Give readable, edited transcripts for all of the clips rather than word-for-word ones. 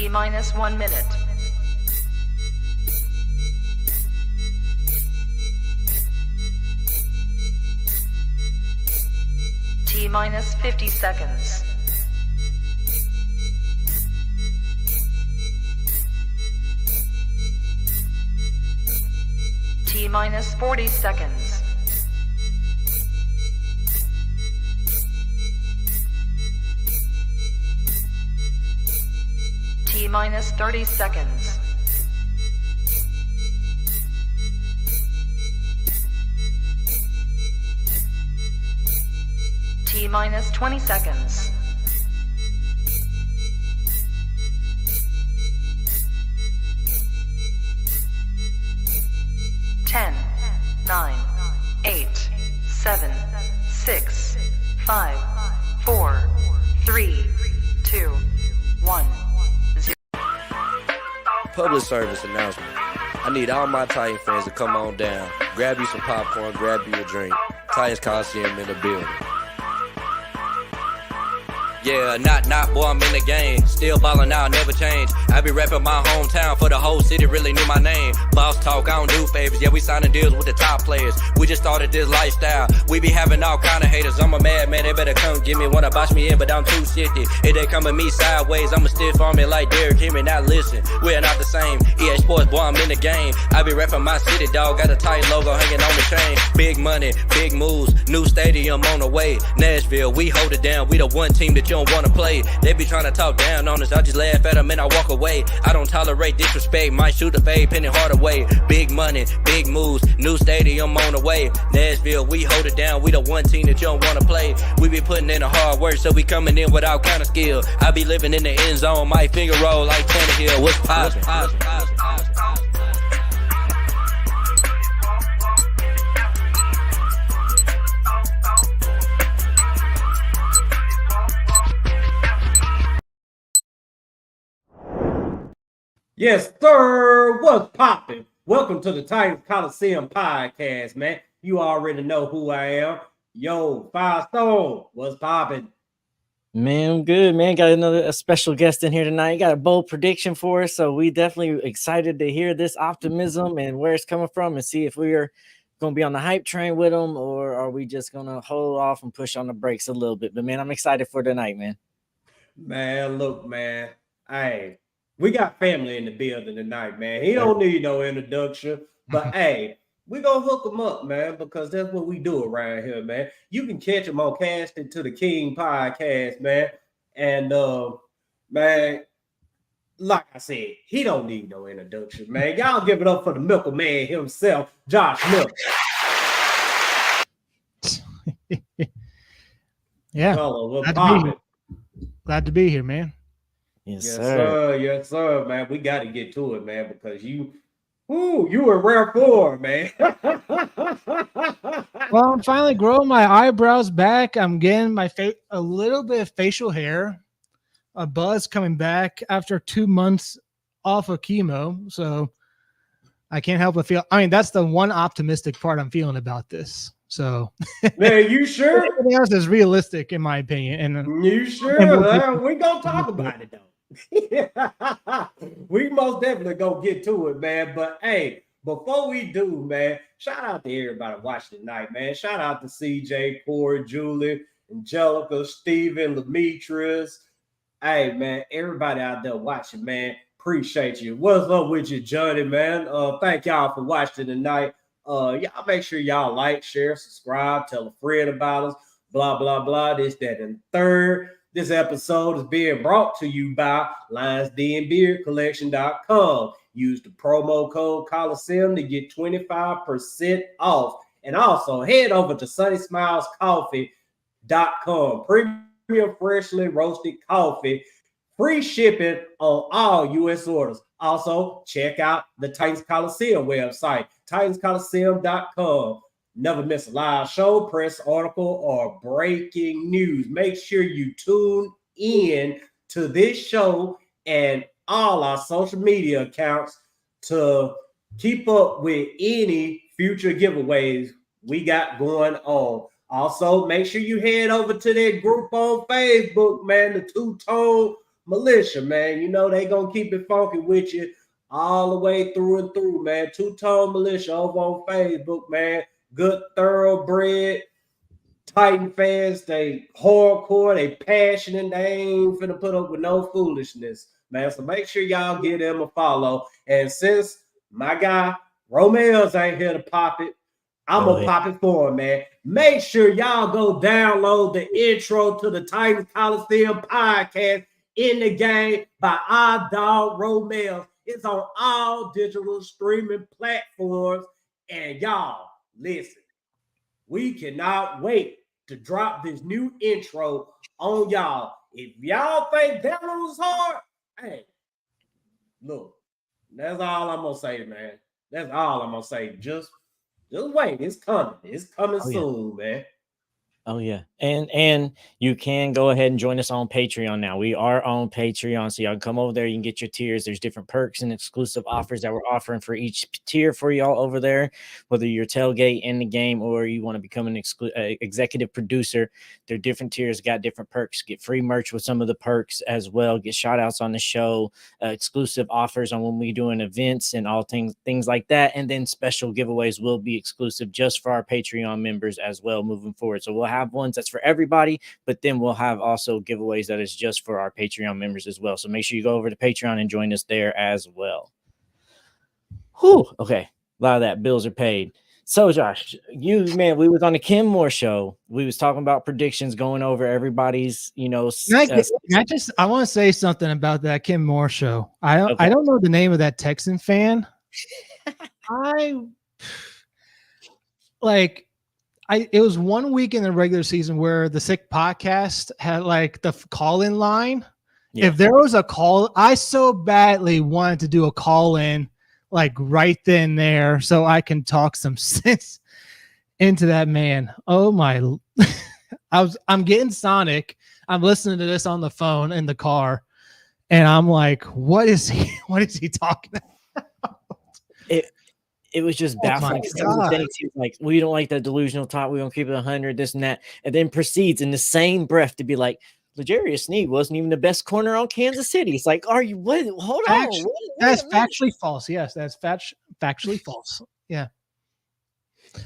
T-minus 1 minute. T-minus 50 seconds. T-minus 40 seconds. T-minus 30 seconds. T-minus 20 seconds. Ten, 9, 8, 7, 6, 5, 4, 3, 2, 1. Public service announcement. I need all my Titan fans to come on down. Grab you some popcorn, grab you a drink. Titans Colosseum in the building. Yeah, not, boy, I'm in the game. Still ballin' out, never change. I be reppin' my hometown for the whole city, really knew my name. Boss talk, I don't do favors. Yeah, we signing deals with the top players. We just started this lifestyle. We be having all kind of haters. I'm a madman, they better come get me. Wanna box me in, but I'm too shifty. If they come at me sideways, I'ma stiff on me like Derrick Henry. Now listen, we're not the same. EA Sports, boy, I'm in the game. I be reppin' my city, dog. Got a tight logo hanging on the chain. Big money, big moves. New stadium on the way. Nashville, we hold it down. We the one team that you don't wanna play. They be trying to talk down on us. I just laugh at them and I walk away. I don't tolerate disrespect. Might shoot a fade, penny hard away. Big money, big moves. New stadium on the way. Nashville, we hold it down. We the one team that you don't wanna play. We be putting in the hard work, so we coming in with all kind of skill. I be living in the end zone. My finger roll like Tannehill. What's poppin'? Yes, sir. What's poppin'? Welcome to the Titans Colosseum podcast, man. You already know who I am. Yo, Firestone, what's poppin'? Man, I'm good, man. Got a special guest in here tonight. Got a bold prediction for us, so we definitely excited to hear this optimism and where it's coming from and see if we're going to be on the hype train with them or are we just going to hold off and push on the brakes a little bit. But, man, I'm excited for tonight, man. Man, look, man. Hey, we got family in the building tonight, man. He don't need no introduction, but hey, we gonna hook him up, man, because that's what we do around here, man. You can catch him on Cast It to the King podcast, man. And man, like I said, he don't need no introduction, man. Y'all give it up for the Milker Man himself, Josh Milker. Yeah, glad to be here, man. Yes, sir. Yes, sir, man. We got to get to it, man, because you were rare form, man. Well, I'm finally growing my eyebrows back. I'm getting a little bit of facial hair, a buzz coming back after 2 months off of chemo. So I can't help but feel. I mean, that's the one optimistic part I'm feeling about this. So, man, you sure? Everything else is realistic, in my opinion. And you sure? We gonna talk about it though. We most definitely gonna get to it, man. But hey, before we do, man, shout out to everybody watching tonight, man. Shout out to CJ, Corey, Julie, Angelica, Steven, Demetrius. Hey, man, everybody out there watching, man. Appreciate you. What's up with you, Johnny, man? Thank y'all for watching tonight. Y'all make sure y'all like, share, subscribe, tell a friend about us, blah, blah, blah, this, that, and third. This episode is being brought to you by LionsDenBeardCollection.com. Use the promo code Colosseum to get 25% off. And also head over to SunnySmilesCoffee.com. Premium freshly roasted coffee. Free shipping on all U.S. orders. Also, check out the Titans Colosseum website, TitansColosseum.com. Never miss a live show, press article, or breaking news. Make sure you tune in to this show and all our social media accounts to keep up with any future giveaways we got going on. Also, make sure you head over to that group on Facebook, man, the Two-Tone Militia, man. You know they gonna keep it funky with you all the way through and through, man. Two-tone Militia over on Facebook, man. Good thoroughbred Titan fans. They hardcore, they passionate. They ain't finna put up with no foolishness, man. So make sure y'all give them a follow. And since my guy Romeo's ain't here to pop it, I'm gonna pop it for him, man. Make sure y'all go download the intro to the Titans Colosseum podcast in the game by our dog Romeo. It's on all digital streaming platforms. And y'all, listen, we cannot wait to drop this new intro on y'all. If y'all think that one was hard, hey, look, that's all I'm gonna say, man. That's all I'm gonna say. Just wait. It's coming. It's coming soon, man. Oh yeah, and you can go ahead and join us on Patreon now. We are on Patreon, so y'all can come over there. You can get your tiers. There's different perks and exclusive offers that we're offering for each tier for y'all over there. Whether you're tailgate in the game or you want to become an executive producer, there are different tiers. Got different perks. Get free merch with some of the perks as well. Get shout outs on the show. Exclusive offers on when we're doing events and all things like that. And then special giveaways will be exclusive just for our Patreon members as well moving forward. So we'll have ones that's for everybody, but then we'll have also giveaways that is just for our Patreon members as well. So make sure you go over to Patreon and join us there as well. Whew. Okay. A lot of that bills are paid. So Josh, we was on the Kim Moore show. We was talking about predictions, going over everybody's, I want to say something about that Kim Moore show. I don't know the name of that Texan fan. It was 1 week in the regular season where the Sick Podcast had like the call-in line. Yeah. If there was a call, I so badly wanted to do a call-in like right then there so I can talk some sense into that man. Oh my. I'm getting Sonic. I'm listening to this on the phone in the car and I'm like, what is he talking about? It was just baffling. He was like, we don't like that delusional talk. We don't keep it 100, this and that. And then proceeds in the same breath to be like, L'Jarius Sneed wasn't even the best corner on Kansas City. It's like, are you, what? Hold on. That's factually false. Yes, that's factually false. Yeah.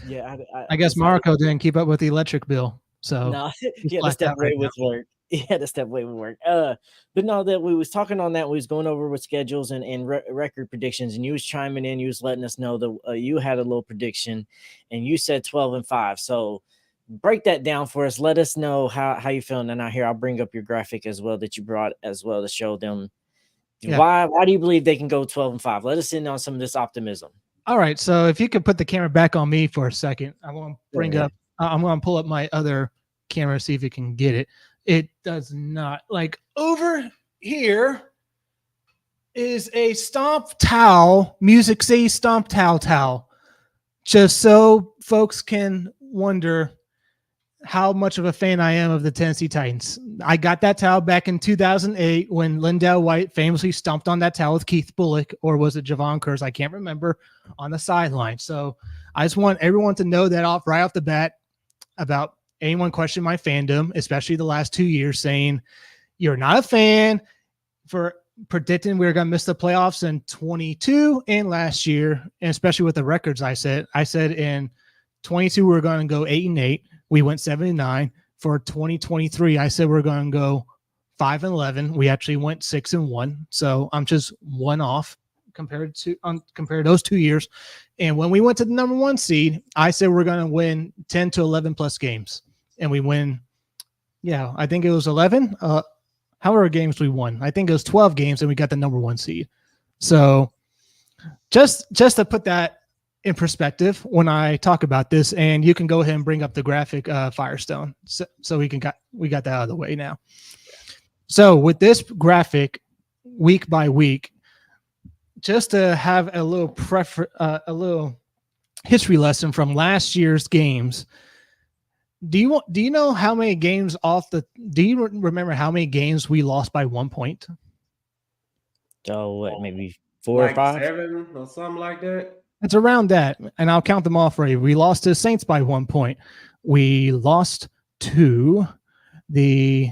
Yeah. I guess Marco didn't keep up with the electric bill. So no, he had to step away with work. He had to step away with work. But no, that we was talking on that. We was going over with schedules and record predictions, and you was chiming in. You was letting us know that you had a little prediction, and you said 12-5. So break that down for us. Let us know how you feeling. And out here, I'll bring up your graphic as well that you brought as well to show them why do you believe they can go 12-5. Let us in on some of this optimism. All right. So if you could put the camera back on me for a second, I want to bring up. I'm going to pull up my other camera, see if it can get it. It does not. Like over here is a stomp towel, Music City stomp towel. Just so folks can wonder how much of a fan I am of the Tennessee Titans. I got that towel back in 2008 when Lindell White famously stomped on that towel with Keith Bullock, or was it Javon Curse? I can't remember, on the sideline. So I just want everyone to know that right off the bat about anyone question my fandom, especially the last 2 years, saying you're not a fan for predicting we were going to miss the playoffs in 22 and last year, and especially with the records I said in 22 we were going to go 8-8. We went 7-9. For 2023, I said we're going to go 5-11. We actually went 6-1. So I'm just one off compared to those 2 years. And when we went to the number 1 seed, I said we're going to win 10 to 11 plus games. And we win, I think it was 11. However games we won. I think it was 12 games and we got the number 1 seed. So just to put that in perspective when I talk about this, and you can go ahead and bring up the graphic Firestone. So we got that out of the way now. So with this graphic week by week, just to have a little a little history lesson from last year's games. Do you know how many games do you remember how many games we lost by 1 point? So what, maybe 4 or 5? 7 or something like that. It's around that, and I'll count them all for you. We lost to the Saints by 1 point. We lost to the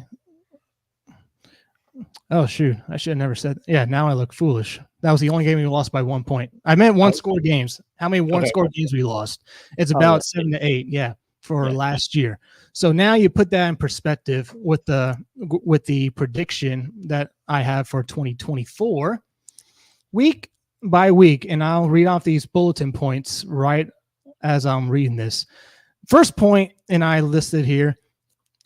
Oh shoot! I should have never said. Yeah, now I look foolish. That was the only game we lost by 1 point. I meant one score games. How many one score games we lost? It's about 7 to 8. Yeah, for last year. So now you put that in perspective with the prediction that I have for 2024, week by week, and I'll read off these bulletin points right as I'm reading this. First point, and I listed here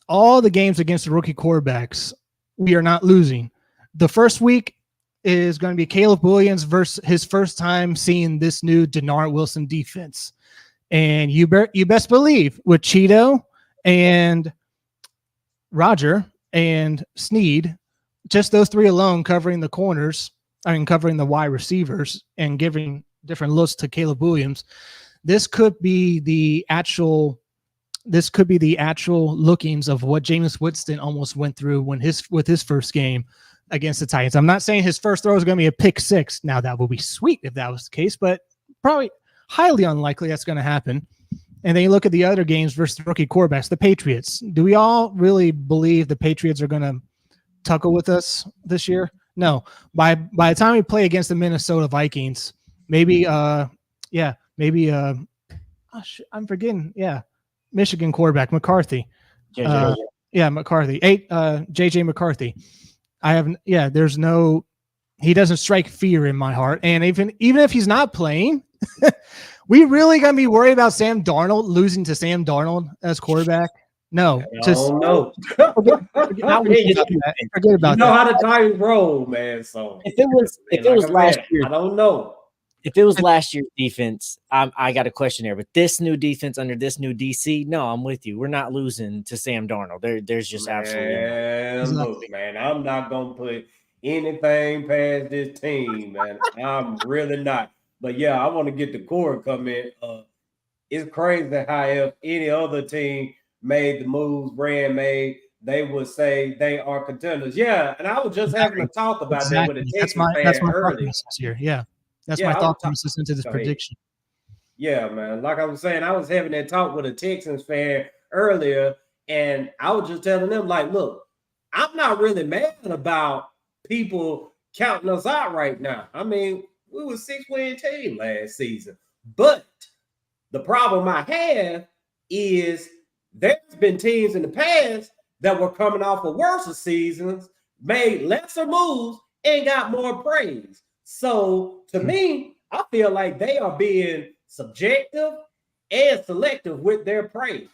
all the games against the rookie quarterbacks. We are not losing. The first week is going to be Caleb Williams versus his first time seeing this new Denard Wilson defense. And you best believe with Cheeto and Roger and Sneed, just those three alone covering the corners, covering the wide receivers and giving different looks to Caleb Williams, this could be the actual lookings of what Jameis Winston almost went through with his first game against the Titans. I'm not saying his first throw is going to be a pick six. Now that would be sweet if that was the case, but probably highly unlikely that's going to happen. And then you look at the other games versus the rookie quarterbacks, the Patriots. Do we all really believe the Patriots are going to tuckle with us this year? No. By the time we play against the Minnesota Vikings, I'm forgetting. Yeah. Michigan quarterback McCarthy. McCarthy. JJ McCarthy. He doesn't strike fear in my heart. And even if he's not playing, we really gonna be worried about Sam Darnold losing to Sam Darnold as quarterback? No, just no. Forget about that. How the Titans roll, man. So if it was last year, I don't know. If it was last year's defense, I got a question there. But this new defense under this new DC, no, I'm with you. We're not losing to Sam Darnold. There's just absolutely no. Look, man, I'm not gonna put anything past this team, man. I'm really not. But yeah, I want to get the core comment. It's crazy how if any other team made the moves Brand made, they would say they are contenders. Yeah, and I was just having a talk about that with a Texas fan earlier this year. Yeah. That's my thought process into this prediction. Yeah, man. Like I was saying, I was having that talk with a Texans fan earlier, and I was just telling them, like, look, I'm not really mad about people counting us out right now. I mean, we were 6-win team last season. But the problem I have is there's been teams in the past that were coming off of worse seasons, made lesser moves, and got more praise. So to me, I feel like they are being subjective and selective with their praise.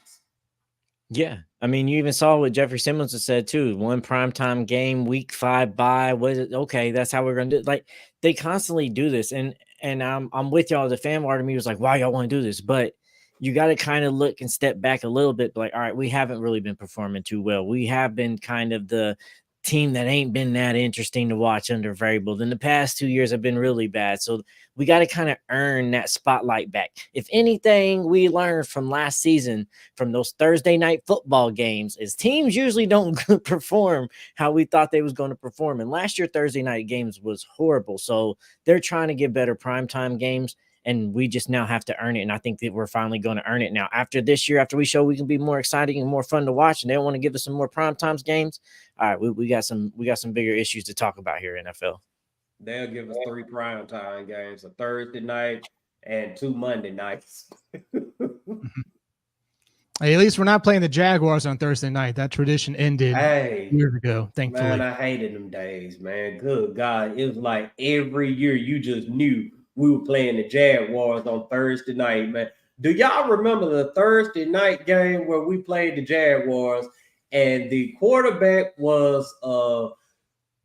Yeah. I mean, you even saw what Jeffrey Simmons has said too. One primetime game, week 5 bye. Okay, that's how we're gonna do it. Like they constantly do this. And I'm with y'all. The fan part of me was like, why y'all want to do this? But you got to kind of look and step back a little bit. Like, all right, we haven't really been performing too well. We have been kind of the team that ain't been that interesting to watch under Variable. In the past 2 years have been really bad. So we got to kind of earn that spotlight back. If anything we learned from last season, from those Thursday night football games, is teams usually don't perform how we thought they was going to perform. And last year, Thursday night games was horrible. So they're trying to get better primetime games. And we just now have to earn it. And I think that we're finally going to earn it now. After this year, after we show we can be more exciting and more fun to watch, and they want to give us some more primetime games. All right, we got some bigger issues to talk about here in NFL. They'll give us 3 primetime games, a Thursday night and 2 Monday nights. Hey, at least we're not playing the Jaguars on Thursday night. That tradition ended years ago, thankfully. Man, I hated them days, man. Good God. It was like every year you just knew we were playing the Jaguars on Thursday night, man. Do y'all remember the Thursday night game where we played the Jaguars and the quarterback was,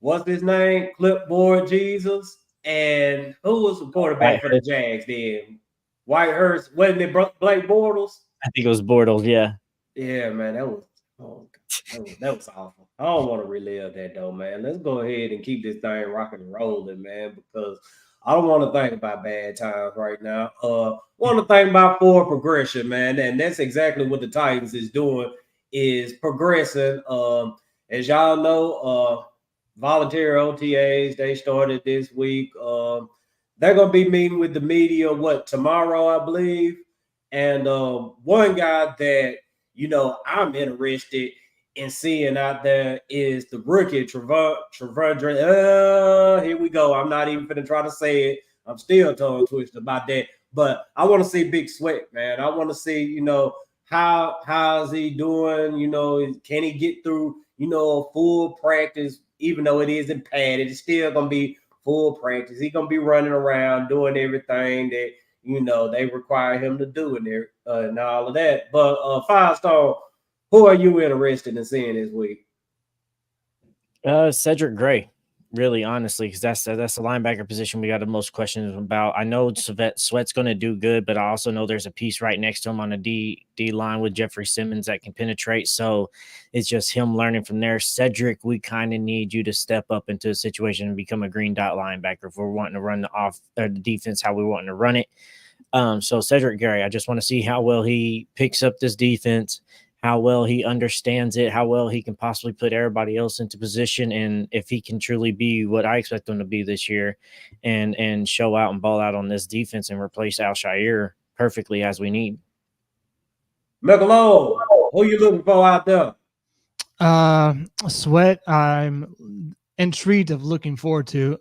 what's his name? Clipboard Jesus. And who was the quarterback for the Jags then? Whitehurst. Wasn't it Blake Bortles? I think it was Bortles, yeah. Yeah, man. That was awful. I don't want to relive that though, man. Let's go ahead and keep this thing rocking and rolling, man, because I don't want to think about bad times right now. Want to think about forward progression, man, and that's exactly what the Titans is doing, is progressing. As y'all know, volunteer OTAs, they started this week. They're going to be meeting with the media, tomorrow, I believe. And one guy that, I'm interested and seeing out there is the rookie Trevor. Here we go. I'm not even gonna try to say it. I'm still tongue twisted about that. But I want to see Big Sweat, man. I want to see, how's he doing? Can he get through, a full practice, even though it isn't padded? It's still gonna be full practice. He's gonna be running around doing everything that they require him to do and all of that. But Firestone, who are you interested in seeing this week? Cedric Gray, really, honestly, because that's the linebacker position we got the most questions about. I know Sweat's going to do good, but I also know there's a piece right next to him on the D line with Jeffrey Simmons that can penetrate. So it's just him learning from there. Cedric, we kind of need you to step up into a situation and become a green dot linebacker if we're wanting to run the defense how we want to run it. So Cedric Gray, I just want to see how well he picks up this defense, how well he understands it, how well he can possibly put everybody else into position, and if he can truly be what I expect him to be this year and show out and ball out on this defense and replace Al-Shaair perfectly as we need. Megalo, who you looking for out there? Sweat, I'm intrigued of looking forward to.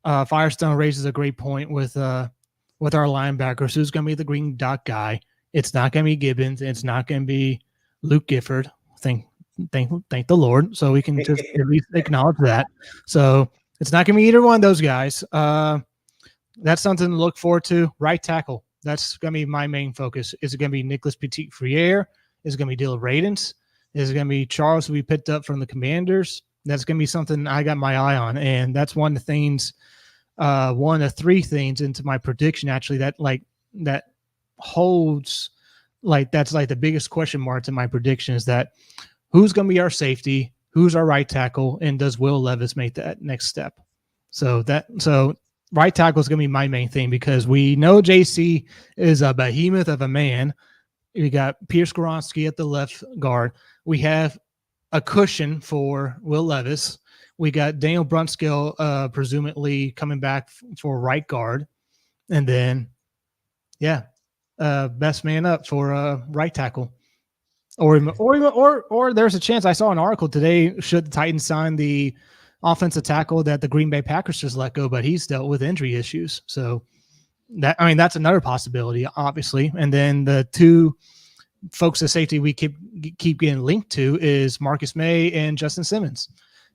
Firestone raises a great point with our linebackers. Who's going to be the green dot guy? It's not going to be Gibbons. It's not going to be Luke Gifford. Thank the Lord. So we can just at least acknowledge that. So it's not going to be either one of those guys. That's something to look forward to. Right tackle. That's going to be my main focus. Is it going to be Nicholas Petit-Friere? Is it going to be Dylan Radens? Is it going to be Charles, who we picked up from the Commanders? That's going to be something I got my eye on. And that's one of the things, one of three things into my prediction, actually, that holds, that's like the biggest question marks in my prediction is that who's going to be our safety, who's our right tackle, and does Will Levis make that next step? So right tackle is going to be my main thing because we know JC is a behemoth of a man. We got Pierce Goronsky at the left guard. We have a cushion for Will Levis. We got Daniel Brunskill presumably coming back for right guard. And then, best man up for right tackle. Or there's a chance, I saw an article today, should the Titans sign the offensive tackle that the Green Bay Packers just let go, but he's dealt with injury issues. So that's another possibility, obviously. And then the two folks of safety we keep getting linked to is Marcus May and Justin Simmons.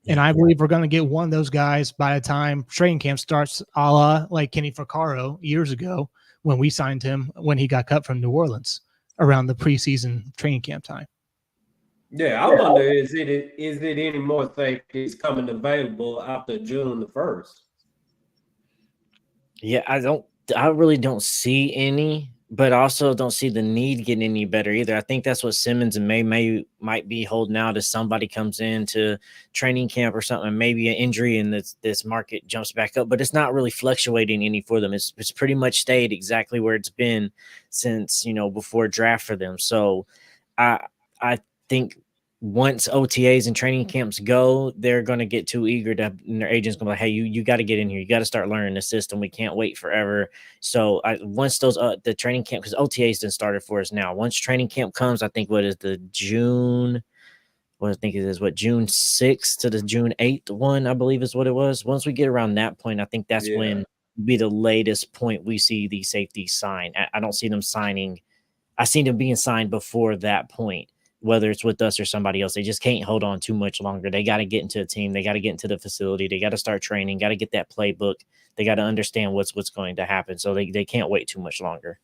And I believe we're going to get one of those guys by the time training camp starts, a la like Kenny Vaccaro years ago when we signed him when he got cut from New Orleans around the preseason training camp time. Yeah, I wonder, is it any more safeties coming available after June the 1st? Yeah, I really don't see any, but also don't see the need getting any better either. I think that's what Simmons and May might be holding out as somebody comes into training camp or something, maybe an injury, and this market jumps back up. But it's not really fluctuating any for them. It's pretty much stayed exactly where it's been since before draft for them. So I think once OTAs and training camps go, they're going to get too eager and their agent's going to be like, hey, you got to get in here. You got to start learning the system. We can't wait forever. So once those the training camp, because OTAs done started for us now. Once training camp comes, I think June 6th to the June 8th one, I believe is what it was. Once we get around that point, I think that's when be the latest point we see the safety sign. I don't see them signing. I see them being signed before that point. Whether it's with us or somebody else, they just can't hold on too much longer. They got to get into a team. They got to get into the facility. They got to start training, got to get that playbook. They got to understand what's going to happen. So they can't wait too much longer.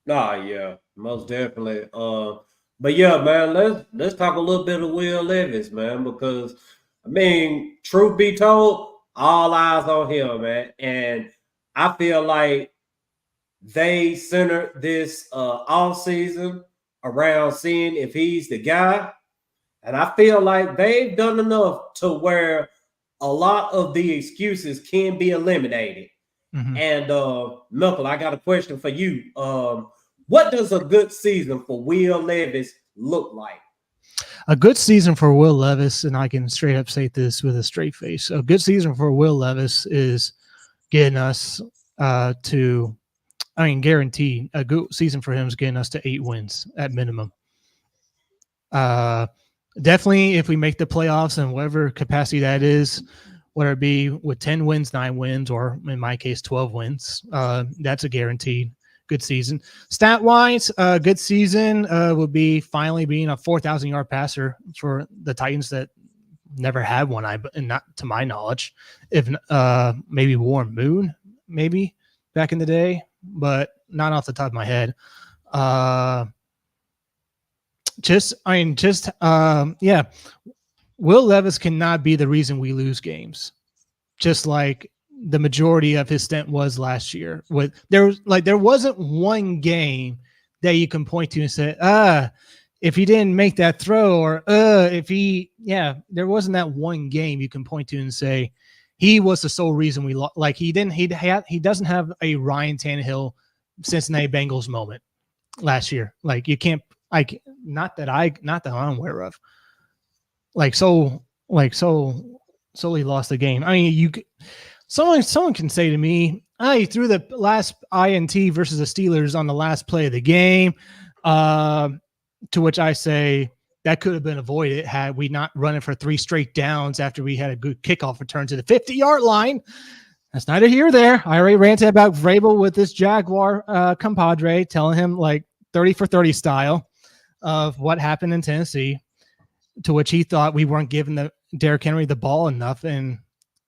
Yeah, most definitely. But yeah, man, let's talk a little bit of Will Levis, man, because truth be told, all eyes on him, man. And I feel like they centered this all season around seeing if he's the guy. And I feel like they've done enough to where a lot of the excuses can be eliminated. Mm-hmm. And Michael, I got a question for you. What does a good season for Will Levis look like? A good season for Will Levis, and I can straight up say this with a straight face, a good season for Will Levis is getting us guaranteed a good season for him is getting us to 8 wins at minimum. Definitely, if we make the playoffs in whatever capacity that is, whether it be with 10 wins, 9 wins, or in my case, 12 wins, that's a guaranteed good season. Stat-wise, good season would be finally being a 4,000-yard passer for the Titans that never had one, and not to my knowledge. If maybe Warren Moon, maybe back in the day, but not off the top of my head. Will Levis cannot be the reason we lose games, just like the majority of his stint was last year. There wasn't one game that you can point to and say, if he didn't make that throw, or there wasn't that one game you can point to and say he was the sole reason we lost. Like he doesn't have a Ryan Tannehill Cincinnati Bengals moment last year. Like you can't, not that I'm aware of. Solely lost the game. I mean, someone can say to me, he threw the last INT versus the Steelers on the last play of the game. To which I say that could have been avoided had we not run it for 3 straight downs after we had a good kickoff return to the 50-yard line. That's neither here nor there. I already ranted about Vrabel with this Jaguar compadre, telling him like 30 for 30 style of what happened in Tennessee, to which he thought we weren't giving Derrick Henry the ball enough. And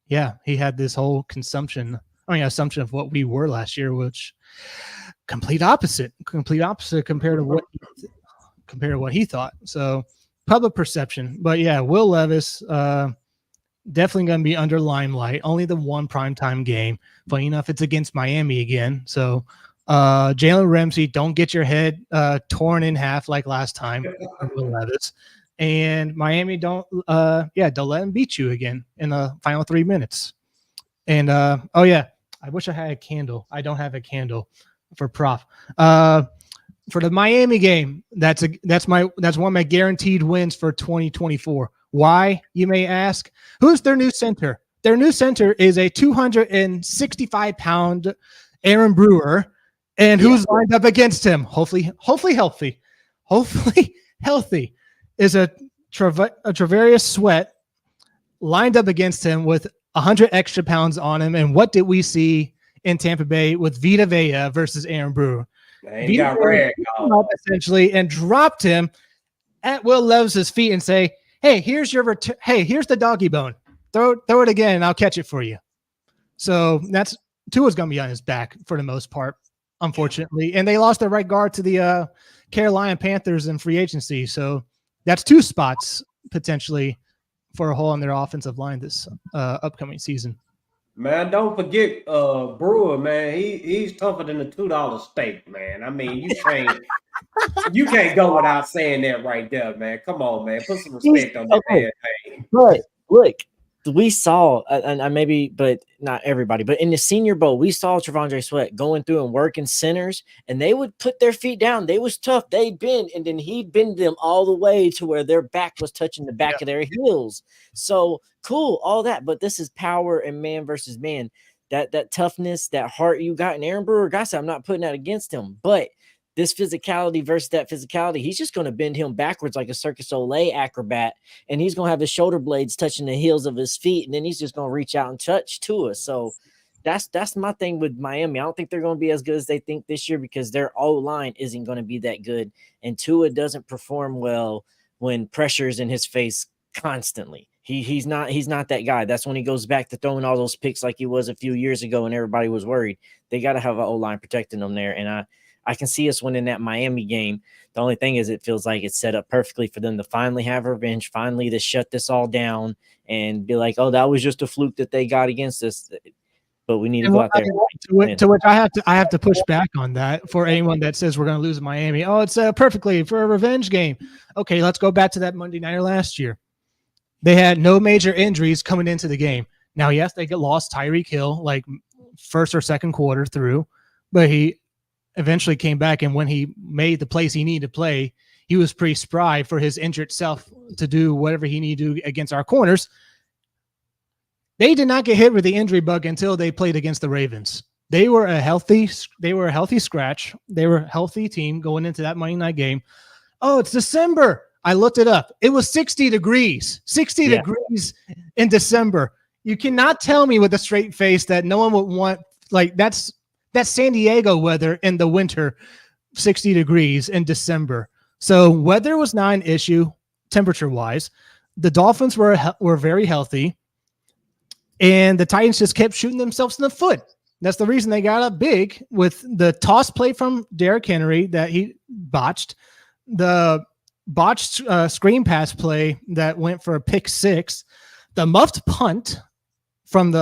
yeah, he had this whole assumption of what we were last year, which complete opposite compared to what he thought. So public perception. But yeah, Will Levis definitely going to be under limelight. Only the one primetime game. Funny enough, it's against Miami again. So Jalen Ramsey, don't get your head torn in half like last time. Will Levis. And Miami, don't let him beat you again in the final 3 minutes. And I wish I had a candle. I don't have a candle for Prof. For the Miami game, that's one of my guaranteed wins for 2024. Why, you may ask? Who's their new center? Their new center is a 265-pound Aaron Brewer, and who's lined up against him? Hopefully healthy. Is a Travarius Sweat lined up against him with 100 extra pounds on him. And what did we see in Tampa Bay with Vita Vea versus Aaron Brewer? He got ragged essentially and dropped him at Will Levis's feet and say, "Hey, here's the doggy bone. Throw it again, and I'll catch it for you." So that's Tua's going to be on his back for the most part, unfortunately. And they lost their right guard to the Carolina Panthers in free agency. So that's 2 spots potentially for a hole in their offensive line this upcoming season. Man, don't forget Brewer, man. He's tougher than a $2 steak, man. I mean, you can't go without saying that right there, man. Come on, man. Put some respect on that man. But look, we saw, and maybe, but not everybody, but in the Senior Bowl, we saw Travandre Sweat going through and working centers, and they would put their feet down. They was tough. They'd bend, and then he'd bend them all the way to where their back was touching the back of their heels. So cool, all that. But this is power and man versus man. That toughness, that heart you got in Aaron Brewer, guys, I'm not putting that against him, but this physicality versus that physicality, he's just going to bend him backwards like a Circus Olay acrobat, and he's going to have his shoulder blades touching the heels of his feet, and then he's just going to reach out and touch Tua. So that's my thing with Miami. I don't think they're going to be as good as they think this year because their O-line isn't going to be that good, and Tua doesn't perform well when pressure's in his face constantly. He's not that guy. That's when he goes back to throwing all those picks like he was a few years ago and everybody was worried. They got to have an O-line protecting them there, and I can see us winning that Miami game. The only thing is it feels like it's set up perfectly for them to finally have revenge, finally to shut this all down and be like, oh, that was just a fluke that they got against us. But we need to go out there. To which I have to push back on that for anyone that says we're going to lose Miami. Oh, it's perfectly for a revenge game. Okay, let's go back to that Monday nighter last year. They had no major injuries coming into the game. Now, yes, they lost Tyreek Hill like first or second quarter through, but he eventually came back, and when he made the plays he needed to play, he was pretty spry for his injured self to do whatever he needed to do against our corners. They did not get hit with the injury bug until they played against the Ravens. They were a healthy scratch. They were a healthy team going into that Monday night game. Oh, it's December. I looked it up. It was 60 degrees. 60 degrees in December. You cannot tell me with a straight face that no one would want, like, that's San Diego weather in the winter, 60 degrees in December. So weather was not an issue temperature-wise. The Dolphins were very healthy, and the Titans just kept shooting themselves in the foot. That's the reason they got up big with the toss play from Derrick Henry that he botched, the botched screen pass play that went for a pick six, the muffed punt from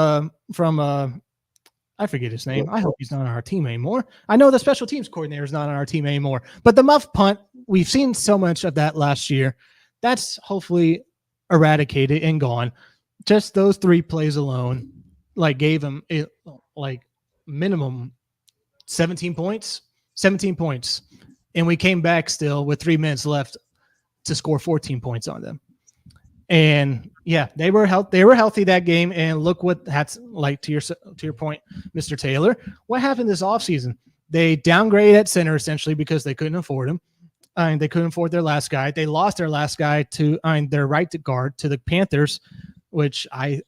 I forget his name. I hope he's not on our team anymore. I know the special teams coordinator is not on our team anymore, but the muffed punt, we've seen so much of that last year. That's hopefully eradicated and gone. Just those 3 plays alone, like, gave him like minimum 17 points, and we came back still with 3 minutes left to score 14 points on them. And yeah, they were healthy that game. And look what that's like, to your point, Mr. Taylor. What happened this offseason? They downgraded at center essentially because they couldn't afford him. They couldn't afford their last guy. They lost their last guy to their right guard to the Panthers, which I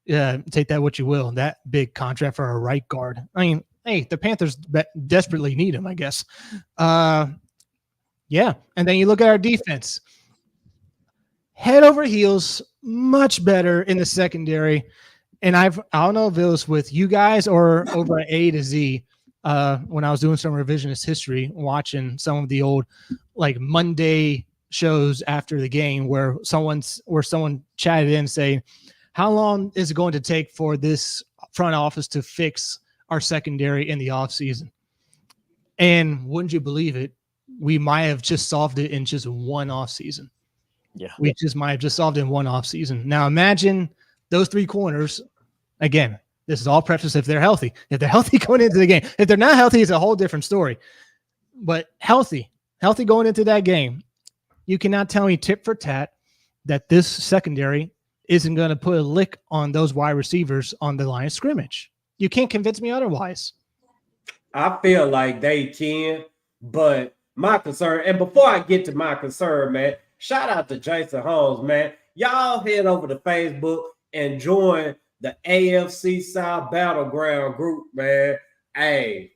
take that what you will. That big contract for a right guard. I mean, hey, the Panthers desperately need him, I guess. Yeah. And then you look at our defense. Head over heels, much better in the secondary. And I don't know if it was with you guys or over at A to Z when I was doing some revisionist history, watching some of the old like Monday shows after the game where someone chatted in saying, how long is it going to take for this front office to fix our secondary in the offseason? And wouldn't you believe it, we might have just solved it in just one offseason. Yeah. We just might have just solved it in one offseason. Now imagine those 3 corners. Again, this is all prefaced if they're healthy. If they're healthy going into the game. If they're not healthy, it's a whole different story. But healthy going into that game, you cannot tell me tit for tat that this secondary isn't going to put a lick on those wide receivers on the line of scrimmage. You can't convince me otherwise. I feel like they can, but my concern, and before I get to my concern, man, shout out to Jason Holmes, man. Y'all head over to Facebook and join the AFC South Battleground group, man. Hey,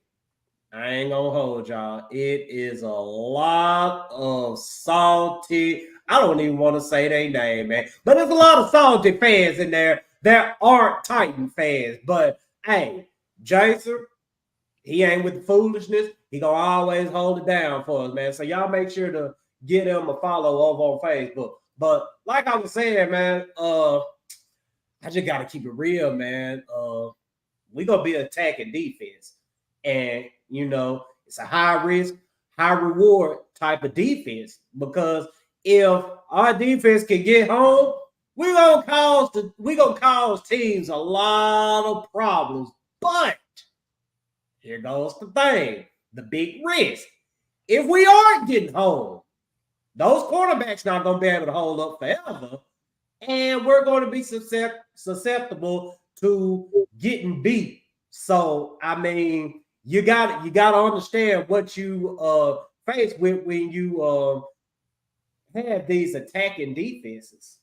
I ain't gonna hold y'all. It is a lot of salty. I don't even want to say their name, man. But there's a lot of salty fans in there that aren't Titan fans. But hey, Jason, he ain't with the foolishness. He gonna always hold it down for us, man. So y'all make sure to get him a follow over on Facebook. But like I was saying, man, I just gotta keep it real, man. We gonna be attacking defense. And you know, it's a high risk, high reward type of defense, because if our defense can get home, we're gonna cause teams a lot of problems. But here goes the thing, the big risk. If we aren't getting home, those quarterbacks not gonna be able to hold up forever, and we're going to be susceptible to getting beat. So I mean, you got to understand what you face with when you have these attacking defenses.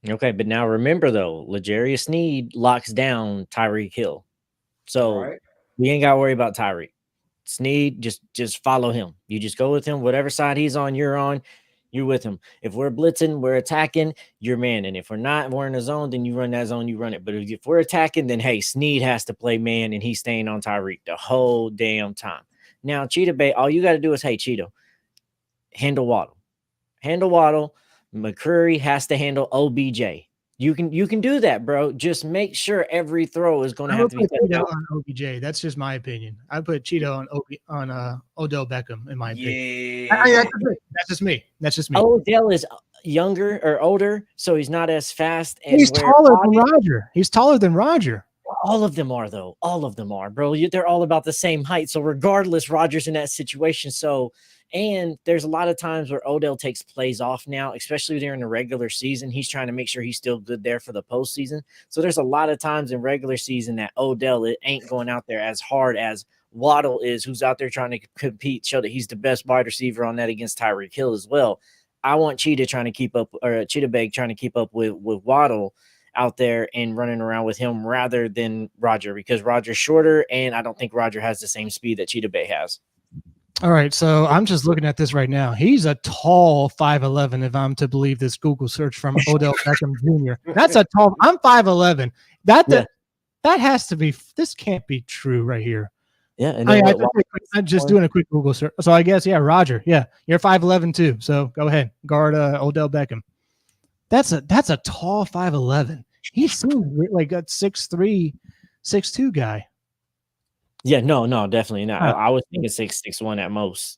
Okay, but now remember though, L'Jarius Sneed locks down Tyreek Hill, so we ain't got to worry about Tyreek. Sneed, just follow him. You just go with him. Whatever side he's on, you're on. You're with him. If we're blitzing, we're attacking, you're man. And if we're not, we're in the zone, then you run that zone, you run it. But if we're attacking, then hey, Sneed has to play man, and he's staying on Tyreek the whole damn time. Now, Cheetah Bay, all you got to do is, hey, Cheeto, handle Waddle. Handle Waddle. McCurry has to handle OBJ. You can do that, bro. Just make sure every throw is going to have to be Cheeto on OBJ. That's just my opinion. I put Cheeto on Odell Beckham in my opinion. That's just me. Odell is younger or older, so he's not as fast. And he's taller than Roger. He's taller than Roger. All of them are, though. All of them are, bro. They're all about the same height. So regardless, Roger's in that situation. So. And there's a lot of times where Odell takes plays off now, especially during the regular season. He's trying to make sure he's still good there for the postseason. So there's a lot of times in regular season that Odell ain't going out there as hard as Waddle is, who's out there trying to compete, show that he's the best wide receiver on that against Tyreek Hill as well. I want Cheetah trying to keep up, or Cheetah Bag trying to keep up with Waddle out there and running around with him rather than Roger, because Roger's shorter, and I don't think Roger has the same speed that Cheetah Bay has. All right, so I'm just looking at this right now. He's a tall 5'11", if I'm to believe this Google search from Odell Beckham Jr. That's a tall. I'm 5'11". That has to be. This can't be true right here. Yeah, and I'm just doing a quick Google search. So I guess Roger. Yeah, you're 5'11" too. So go ahead, guard Odell Beckham. That's a tall 5'11". He seems like a 6'3", 6'2" guy. Yeah, no, definitely not. I was thinking 6'1" at most.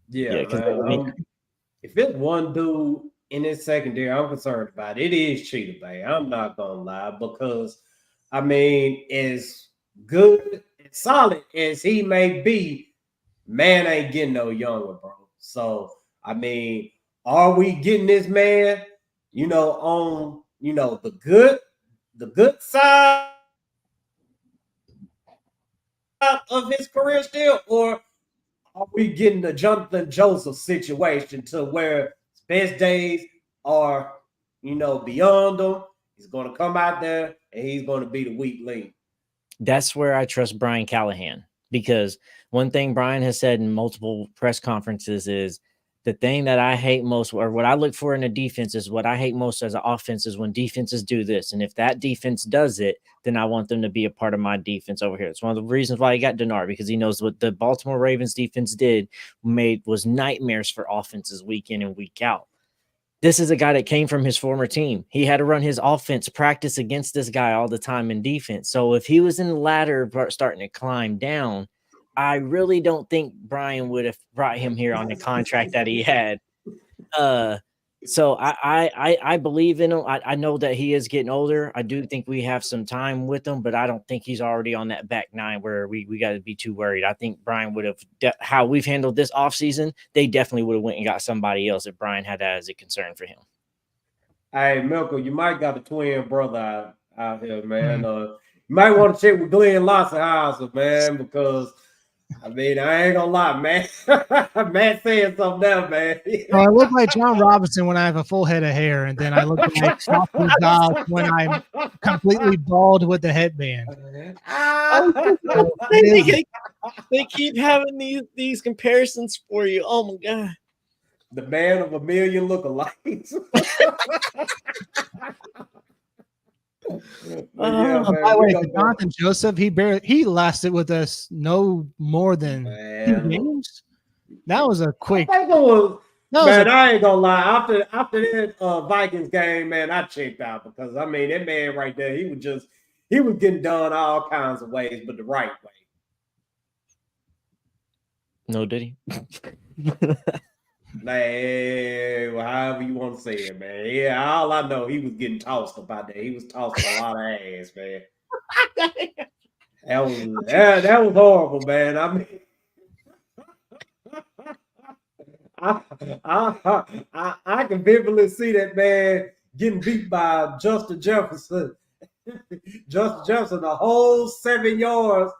Yeah, if it's one dude in his secondary, I'm concerned about it is Cheetah Bay. I'm not gonna lie, because I mean, as good and solid as he may be, man ain't getting no younger, bro. So I mean, are we getting this man, on the good side of his career still, or are we getting the Jonathan Joseph situation to where his best days are, beyond him? He's going to come out there and he's going to be the weak link. That's where I trust Brian Callahan, because one thing Brian has said in multiple press conferences is the thing that I hate most, or what I look for in a defense, is what I hate most as an offense is when defenses do this. And if that defense does it, then I want them to be a part of my defense over here. It's one of the reasons why he got Denard, because he knows what the Baltimore Ravens defense was nightmares for offenses week in and week out. This is a guy that came from his former team. He had to run his offense practice against this guy all the time in defense. So if he was in the ladder starting to climb down, I really don't think Brian would have brought him here on the contract that he had. So I believe in him. I know that he is getting older. I do think we have some time with him, but I don't think he's already on that back nine where we got to be too worried. I think Brian would have how we've handled this offseason, they definitely would have went and got somebody else if Brian had that as a concern for him. Hey, Milko, you might got a twin brother out here, man. You might want to check with Glenn Lossenhauser, man, because I mean, I ain't gonna lie, man. Matt saying something now, man. I look like John Robinson when I have a full head of hair, and then I look like Dr. Dodd when I'm completely bald with the headband. They keep having these comparisons for you. Oh my god. The man of a million lookalikes. By the way, Jonathan Joseph, he lasted with us no more than 2 games. That was a quick. I ain't gonna lie. After that Vikings game, man, I checked out, because I mean that man right there, he was getting done all kinds of ways, but the right way. No, did he? Well, however you want to say it, man. Yeah, all I know, he was getting tossed up out there. He was tossing a lot of ass, man. That was horrible, man. I mean, I can vividly see that man getting beat by Justin Jefferson. Justin Jefferson, the whole 7 yards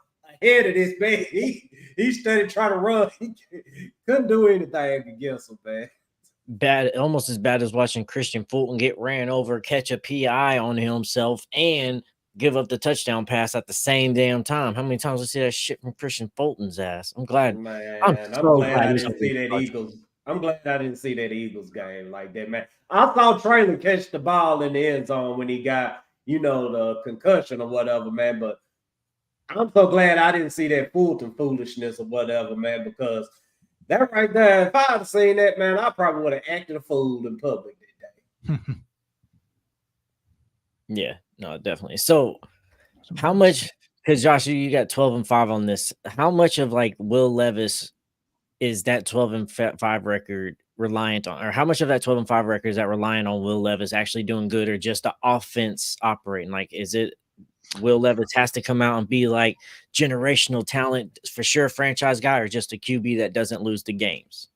ahead of this man. He started trying to run. He couldn't do anything against him, man. Bad, almost as bad as watching Christian Fulton get ran over, catch a PI on himself, and give up the touchdown pass at the same damn time. How many times I see that shit from Christian Fulton's ass? I'm glad. Man, I'm glad I didn't see that Eagles. I'm glad I didn't see that Eagles game like that, man. I saw Traylor catch the ball in the end zone when he got, the concussion or whatever, man. But I'm so glad I didn't see that Fulton foolishness or whatever, man, because that right there, if I had seen that, man, I probably would have acted a fool in public that day. Yeah, no, definitely. So how much, because Josh, you got 12-5 on this. How much of like Will Levis is that 12-5 record reliant on, or how much of that 12-5 record is that reliant on Will Levis actually doing good, or just the offense operating? Like, is it Will Levis has to come out and be like generational talent for sure, franchise guy, or just a QB that doesn't lose the games?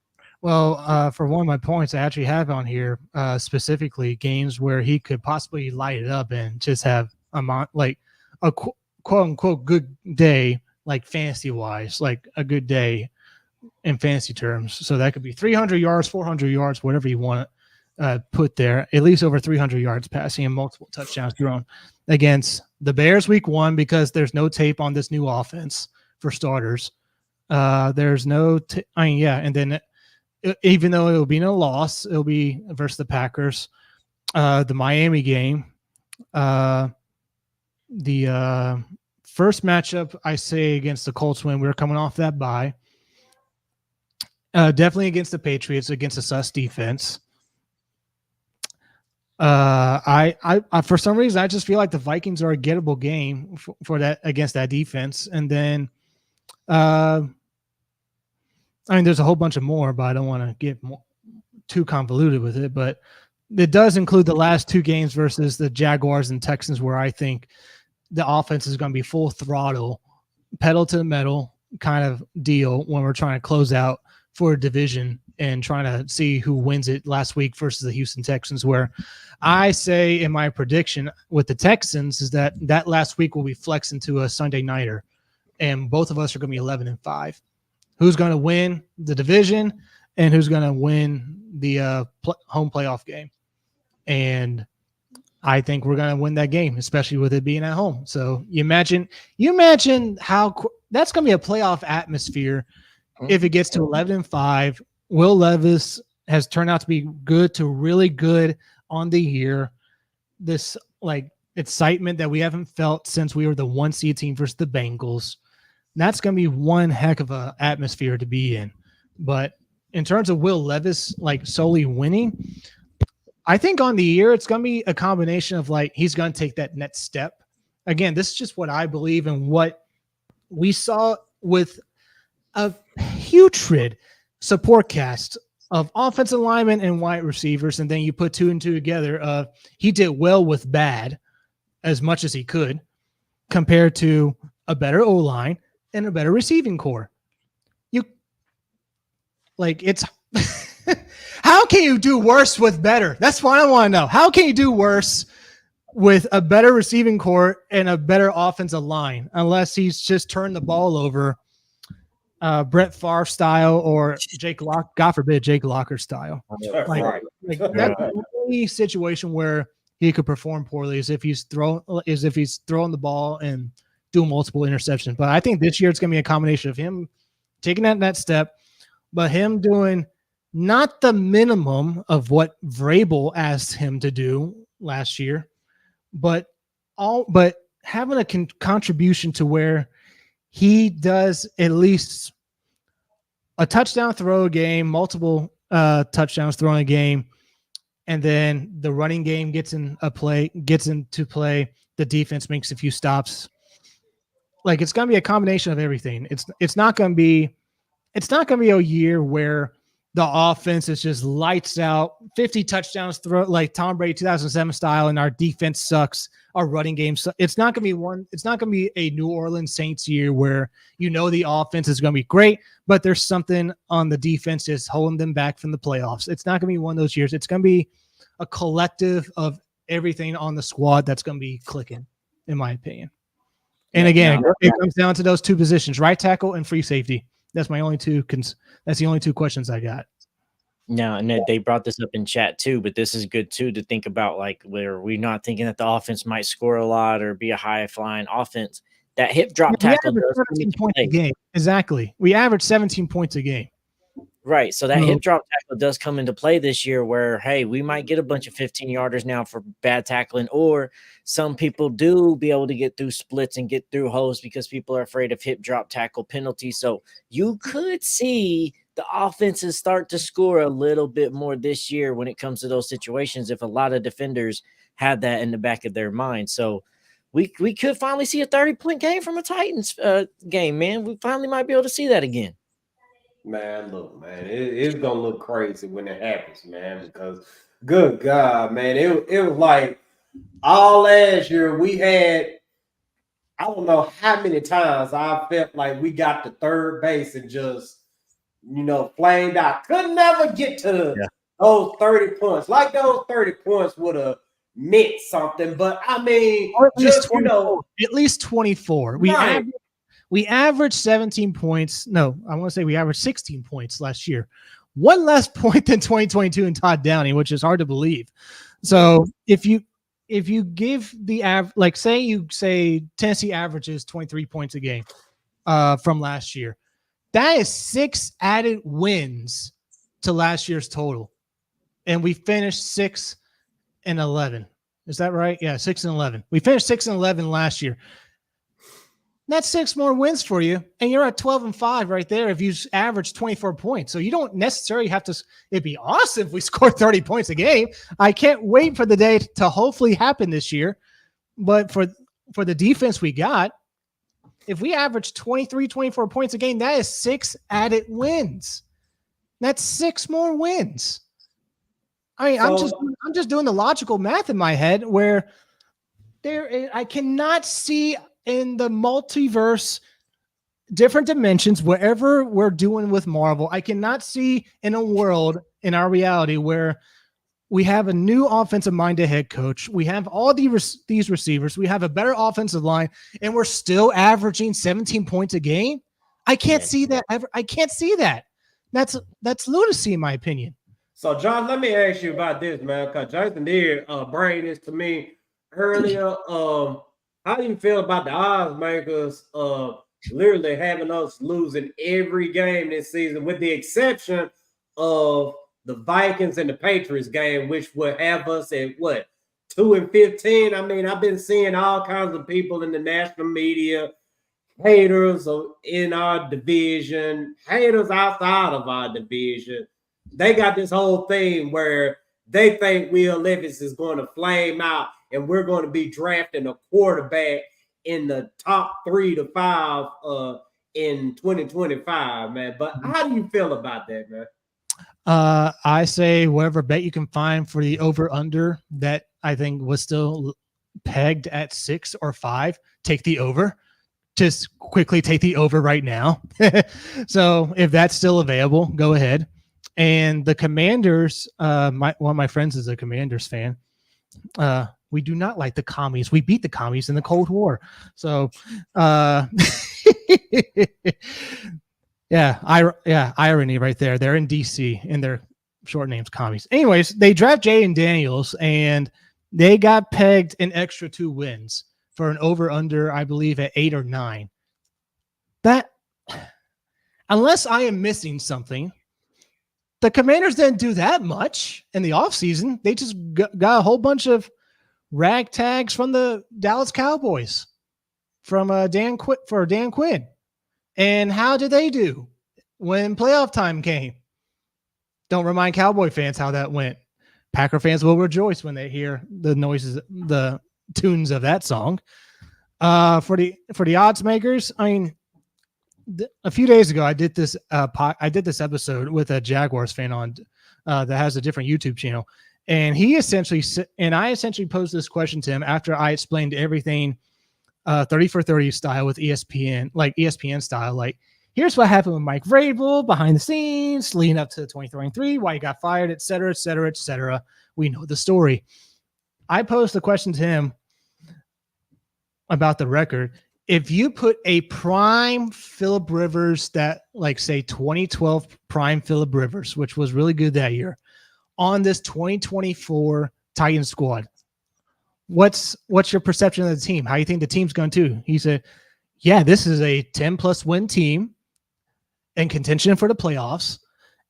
Well, for one of my points, I actually have on here specifically games where he could possibly light it up and just have a quote unquote good day, like fantasy wise, like a good day in fantasy terms. So that could be 300 yards, 400 yards, whatever you want to put there. At least over 300 yards passing and multiple touchdowns thrown against the Bears week 1 because there's no tape on this new offense for starters. There's no and then even though it'll be no loss, it'll be versus the Packers. The Miami game, the first matchup I say against the Colts when we were coming off that bye. Definitely against the Patriots, against a sus defense. I for some reason I just feel like the Vikings are a gettable game for that against that defense, and then I mean there's a whole bunch of more, but I don't want to get too convoluted with it. But it does include the last 2 games versus the Jaguars and Texans, where I think the offense is going to be full throttle, pedal to the metal kind of deal when we're trying to close out for a division and trying to see who wins it last week versus the Houston Texans, where I say in my prediction with the Texans is that last week will be flexed into a Sunday nighter, and both of us are going to be 11-5. Who's going to win the division and who's going to win the home playoff game? And I think we're going to win that game, especially with it being at home. So you imagine how that's going to be a playoff atmosphere if it gets to 11-5. Will Levis has turned out to be good to really good on the year. This like excitement that we haven't felt since we were the 1 seed team versus the Bengals. That's going to be one heck of a atmosphere to be in. But in terms of Will Levis like solely winning, I think on the year it's going to be a combination of like he's going to take that next step. Again, this is just what I believe and what we saw with a putrid support cast of offensive linemen and wide receivers, and then you put 2 and 2 together. He did well with bad as much as he could compared to a better O-line and a better receiving core. It's how can you do worse with better? That's what I want to know. How can you do worse with a better receiving core and a better offensive line unless he's just turned the ball over Brett Favre style or Jake Lock, God forbid, Jake Locker style. That's the only situation where he could perform poorly is if he's throwing the ball and doing multiple interceptions. But I think this year it's going to be a combination of him taking that step, but him doing not the minimum of what Vrabel asked him to do last year, but having a contribution to where he does at least a touchdown throw a game, multiple touchdowns thrown a game, and then the running game gets into play. The defense makes a few stops. Like it's going to be a combination of everything. It's not going to be a year where the offense is just lights out, 50 touchdowns throw like Tom Brady 2007 style, and our defense sucks. Our running game sucks. It's not going to be a New Orleans Saints year where the offense is going to be great, but there's something on the defense just holding them back from the playoffs. It's not going to be one of those years. It's going to be a collective of everything on the squad that's going to be clicking, in my opinion. And again, it comes down to those 2 positions, right tackle and free safety. That's my only 2. That's the only 2 questions I got. Now, and they brought this up in chat too, but this is good too to think about, like where we're not thinking that the offense might score a lot or be a high flying offense. That hip drop tackle does 17 points a game. Exactly. We average 17 points a game. Right. So that hip drop tackle does come into play this year where, hey, we might get a bunch of 15-yarders now for bad tackling, or some people do be able to get through splits and get through holes because people are afraid of hip drop tackle penalties. So you could see the offenses start to score a little bit more this year when it comes to those situations if a lot of defenders had that in the back of their mind. So we could finally see a 30-point game from a Titans game, man. We finally might be able to see that again. Man, look, man, it's gonna look crazy when it happens, man, because good God, man, it was like all last year we had, I don't know how many times I felt like we got to third base and just, flamed out. Could never get to those 30 points. Like those 30 points would have meant something, but I mean, or at least 24. At least 24. We averaged 17 points. No, I want to say we averaged 16 points last year. One less point than 2022 in Todd Downing, which is hard to believe. So if you give the like say Tennessee averages 23 points a game from last year, that is 6 added wins to last year's total, and we finished 6-11. Is that right? Yeah, 6-11. We finished 6-11 last year. That's 6 more wins for you, and you're at 12-5 right there if you average 24 points. So you don't necessarily have to. It'd be awesome if we scored 30 points a game. I can't wait for the day to hopefully happen this year. But for the defense we got, if we average 23, 24 points a game, that is 6 added wins. That's 6 more wins. I mean, I'm just doing the logical math in my head where I cannot see in the multiverse, different dimensions, wherever we're doing with Marvel, I cannot see in a world in our reality where we have a new offensive-minded head coach. We have all these receivers. We have a better offensive line, and we're still averaging 17 points a game. I can't see that ever. I can't see that. That's lunacy, in my opinion. So, John, let me ask you about this, man, because Jason did bring this to me earlier. How do you feel about the odds makers literally having us losing every game this season, with the exception of the Vikings and the Patriots game, which would have us at what, 2-15? I mean, I've been seeing all kinds of people in the national media, haters in our division, haters outside of our division. They got this whole thing where they think Will Levis is going to flame out and we're going to be drafting a quarterback in the top 3 to 5 in 2025, man. But how do you feel about that, man? I say whatever bet you can find for the over-under that I think was still pegged at 6 or 5, take the over. Just quickly take the over right now. So if that's still available, go ahead. And the Commanders, one of my friends is a Commanders fan. We do not like the commies. We beat the commies in the Cold War. So, irony right there. They're in DC and their short name's commies. Anyways, they draft Jaden Daniels and they got pegged an extra 2 wins for an over-under, I believe, at 8 or 9. That, unless I am missing something, the Commanders didn't do that much in the offseason. They just got a whole bunch of ragtags from the Dallas Cowboys from Dan Quinn. And how did they do when playoff time came? Don't remind Cowboy fans how that went. Packer fans will rejoice when they hear the noises, the tunes of that song. For the odds makers, I mean, a few days ago I did this episode with a Jaguars fan on that has a different YouTube channel, and I essentially posed this question to him after I explained everything 30 for 30 style with ESPN, like ESPN style, like here's what happened with Mike Vrabel behind the scenes leading up to 2023, why he got fired, et cetera, et cetera, et cetera. We know the story. I posed the question to him about the record. If you put a prime Phillip Rivers, that like say 2012 prime Phillip Rivers, which was really good that year, on this 2024 Titans squad, what's your perception of the team? How do you think the team's going to? He said, yeah, this is a 10+ win team and contention for the playoffs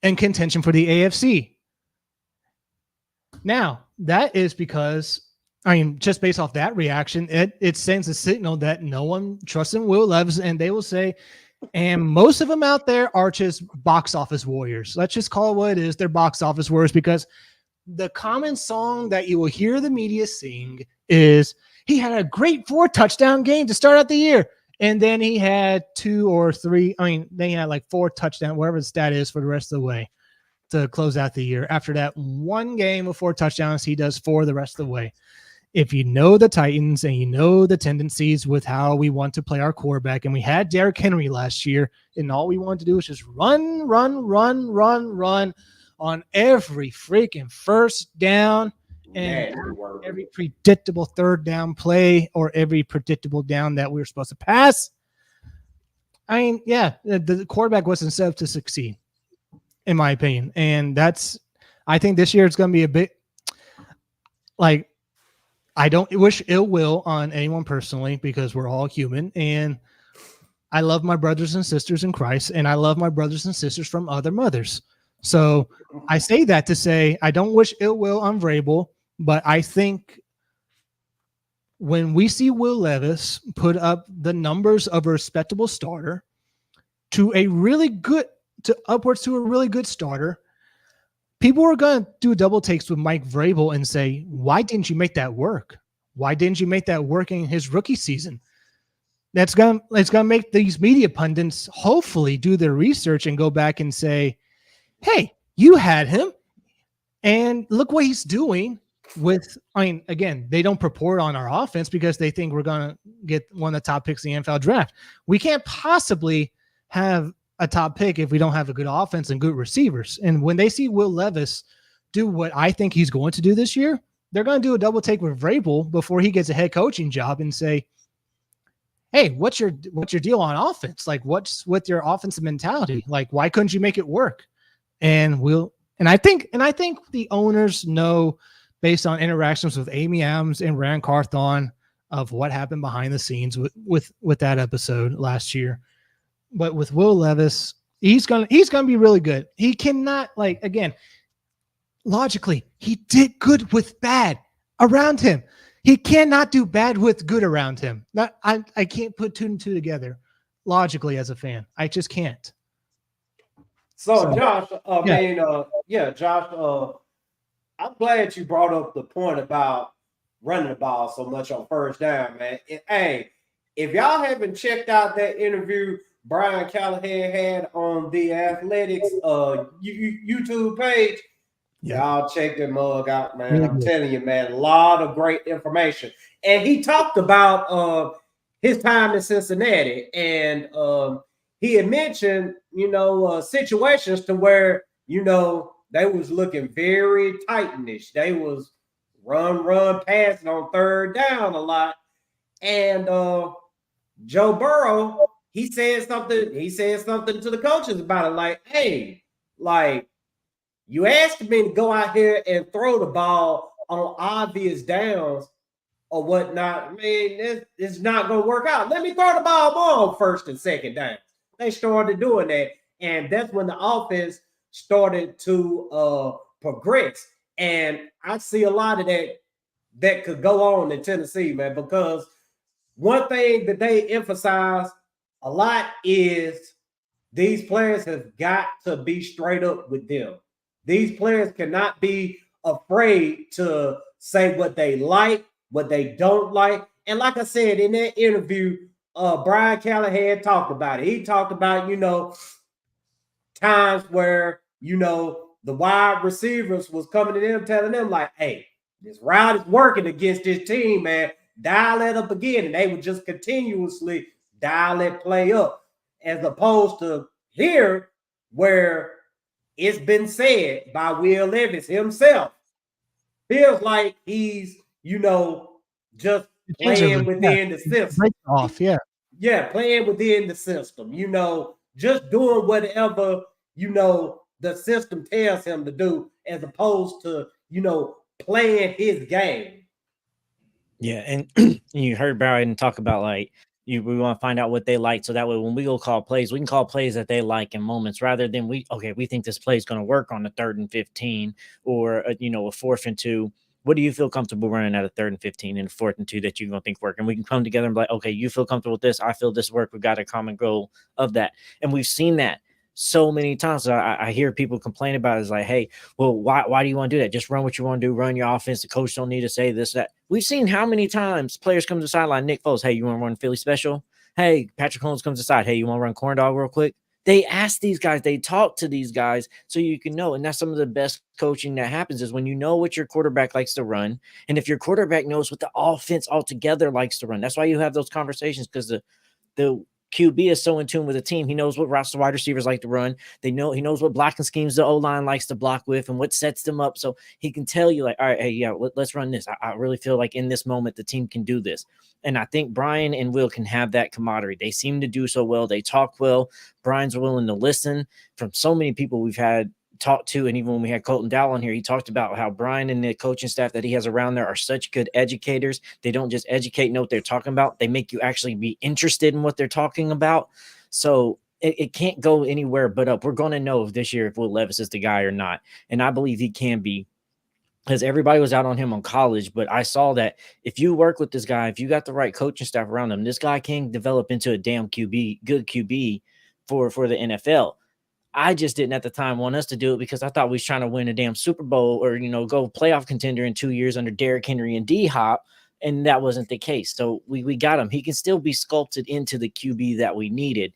and contention for the AFC. Now, that is because, I mean, just based off that reaction, it sends a signal that no one trusts in Will Levis, and they will say, and most of them out there are just box office warriors. Let's just call it what it is. They're box office warriors, because the common song that you will hear the media sing is, he had a great 4-touchdown game to start out the year. And then he had 2 or 3. I mean, they had like 4 touchdowns, whatever the stat is, for the rest of the way to close out the year. After that one game with 4 touchdowns, he does 4 the rest of the way. If you know the Titans and you know the tendencies with how we want to play our quarterback, and we had Derrick Henry last year, and all we wanted to do was just run on every freaking first down and every predictable third down play or every predictable down that we were supposed to pass. I mean, yeah, the quarterback wasn't set up to succeed, in my opinion. And I think this year it's going to be a bit like, I don't wish ill will on anyone personally because we're all human. And I love my brothers and sisters in Christ, and I love my brothers and sisters from other mothers. So I say that to say I don't wish ill will on Vrabel, but I think when we see Will Levis put up the numbers of a respectable starter to a really good, to upwards to a really good starter, people are going to do double takes with Mike Vrabel and say, why didn't you make that work? Why didn't you make that work in his rookie season? It's gonna make these media pundits hopefully do their research and go back and say, hey, you had him, and look what he's doing with, I mean, again, they don't purport on our offense because they think we're going to get one of the top picks in the NFL draft. We can't possibly have a top pick if we don't have a good offense and good receivers. And when they see Will Levis do what I think he's going to do this year, they're going to do a double take with Vrabel before he gets a head coaching job and say, hey, what's your deal on offense? Like, what's with your offensive mentality? Like, why couldn't you make it work? And I think the owners know, based on interactions with Amy Adams and Rand Carthon, of what happened behind the scenes with that episode last year. But with Will Levis, he's gonna be really good. He cannot, like, again, logically, he did good with bad around him. He cannot do bad with good around him. I can't put two and two together logically as a fan. I just can't. So Josh, Josh, I'm glad you brought up the point about running the ball so much on first down, man. Hey, if y'all haven't checked out that interview Brian Callahan had on the Athletics YouTube page, y'all check that mug out, man. I'm telling you, man, a lot of great information. And he talked about his time in Cincinnati, and he had mentioned, situations to where, they was looking very Titanish. They was run, passing on third down a lot. And Joe Burrow, he said something to the coaches about it, like, hey, like, you asked me to go out here and throw the ball on obvious downs or whatnot. I mean, it's not going to work out. Let me throw the ball more on first and second down. They started doing that, and that's when the offense started to progress. And I see a lot of that could go on in Tennessee, man, because one thing that they emphasize a lot is these players have got to be straight up with them. These players cannot be afraid to say what they like, what they don't like. And like I said, in that interview, Brian Callahan talked about it. He talked about, times where, the wide receivers was coming to them, telling them, like, hey, this route is working against this team, man. Dial it up again. And they would just continuously dial that play up, as opposed to here where it's been said by Will Levis himself. Feels like he's, just playing within the system. Playing within the system, just doing whatever, the system tells him to do, as opposed to, playing his game. Yeah, and you heard Brian talk about, like, we want to find out what they like, so that way when we go call plays, we can call plays that they like in moments, rather than we think this play is going to work on a 3rd and 15 or a 4th and 2. What do you feel comfortable running at a 3rd and 15 and 4th and 2 that you're going to think work? And we can come together and be like, okay, you feel comfortable with this, I feel this work. We've got a common goal of that. And we've seen that so many times. So I hear people complain about it. It's like, hey, well, why do you want to do that? Just run what you want to do, run your offense. The coach don't need to say this, that. We've seen how many times players come to the sideline. Nick Foles, hey, you want to run Philly special? Hey, Patrick Holmes comes to the side. Hey, you want to run corn dog real quick? They ask these guys, they talk to these guys so you can know. And that's some of the best coaching that happens, is when you know what your quarterback likes to run. And if your quarterback knows what the offense altogether likes to run, that's why you have those conversations, because the QB is so in tune with the team. He knows what routes the wide receivers like to run. He knows what blocking schemes the O-line likes to block with and what sets them up. So he can tell you, like, all right, hey, yeah, let's run this. I really feel like in this moment the team can do this. And I think Brian and Will can have that camaraderie. They seem to do so well. They talk well. Brian's willing to listen. From so many people we've had talked to, and even when we had Colton Dowell on here, he talked about how Brian and the coaching staff that he has around there are such good educators. They don't just educate, know what they're talking about. They make you actually be interested in what they're talking about. So it can't go anywhere but up. We're going to know this year if Will Levis is the guy or not. And I believe he can be, because everybody was out on him on college. But I saw that if you work with this guy, if you got the right coaching staff around him, this guy can develop into a damn QB, good QB for the NFL. I just didn't at the time want us to do it because I thought we was trying to win a damn Super Bowl or, go playoff contender in 2 years under Derrick Henry and D-Hop. And that wasn't the case. So we got him. He can still be sculpted into the QB that we needed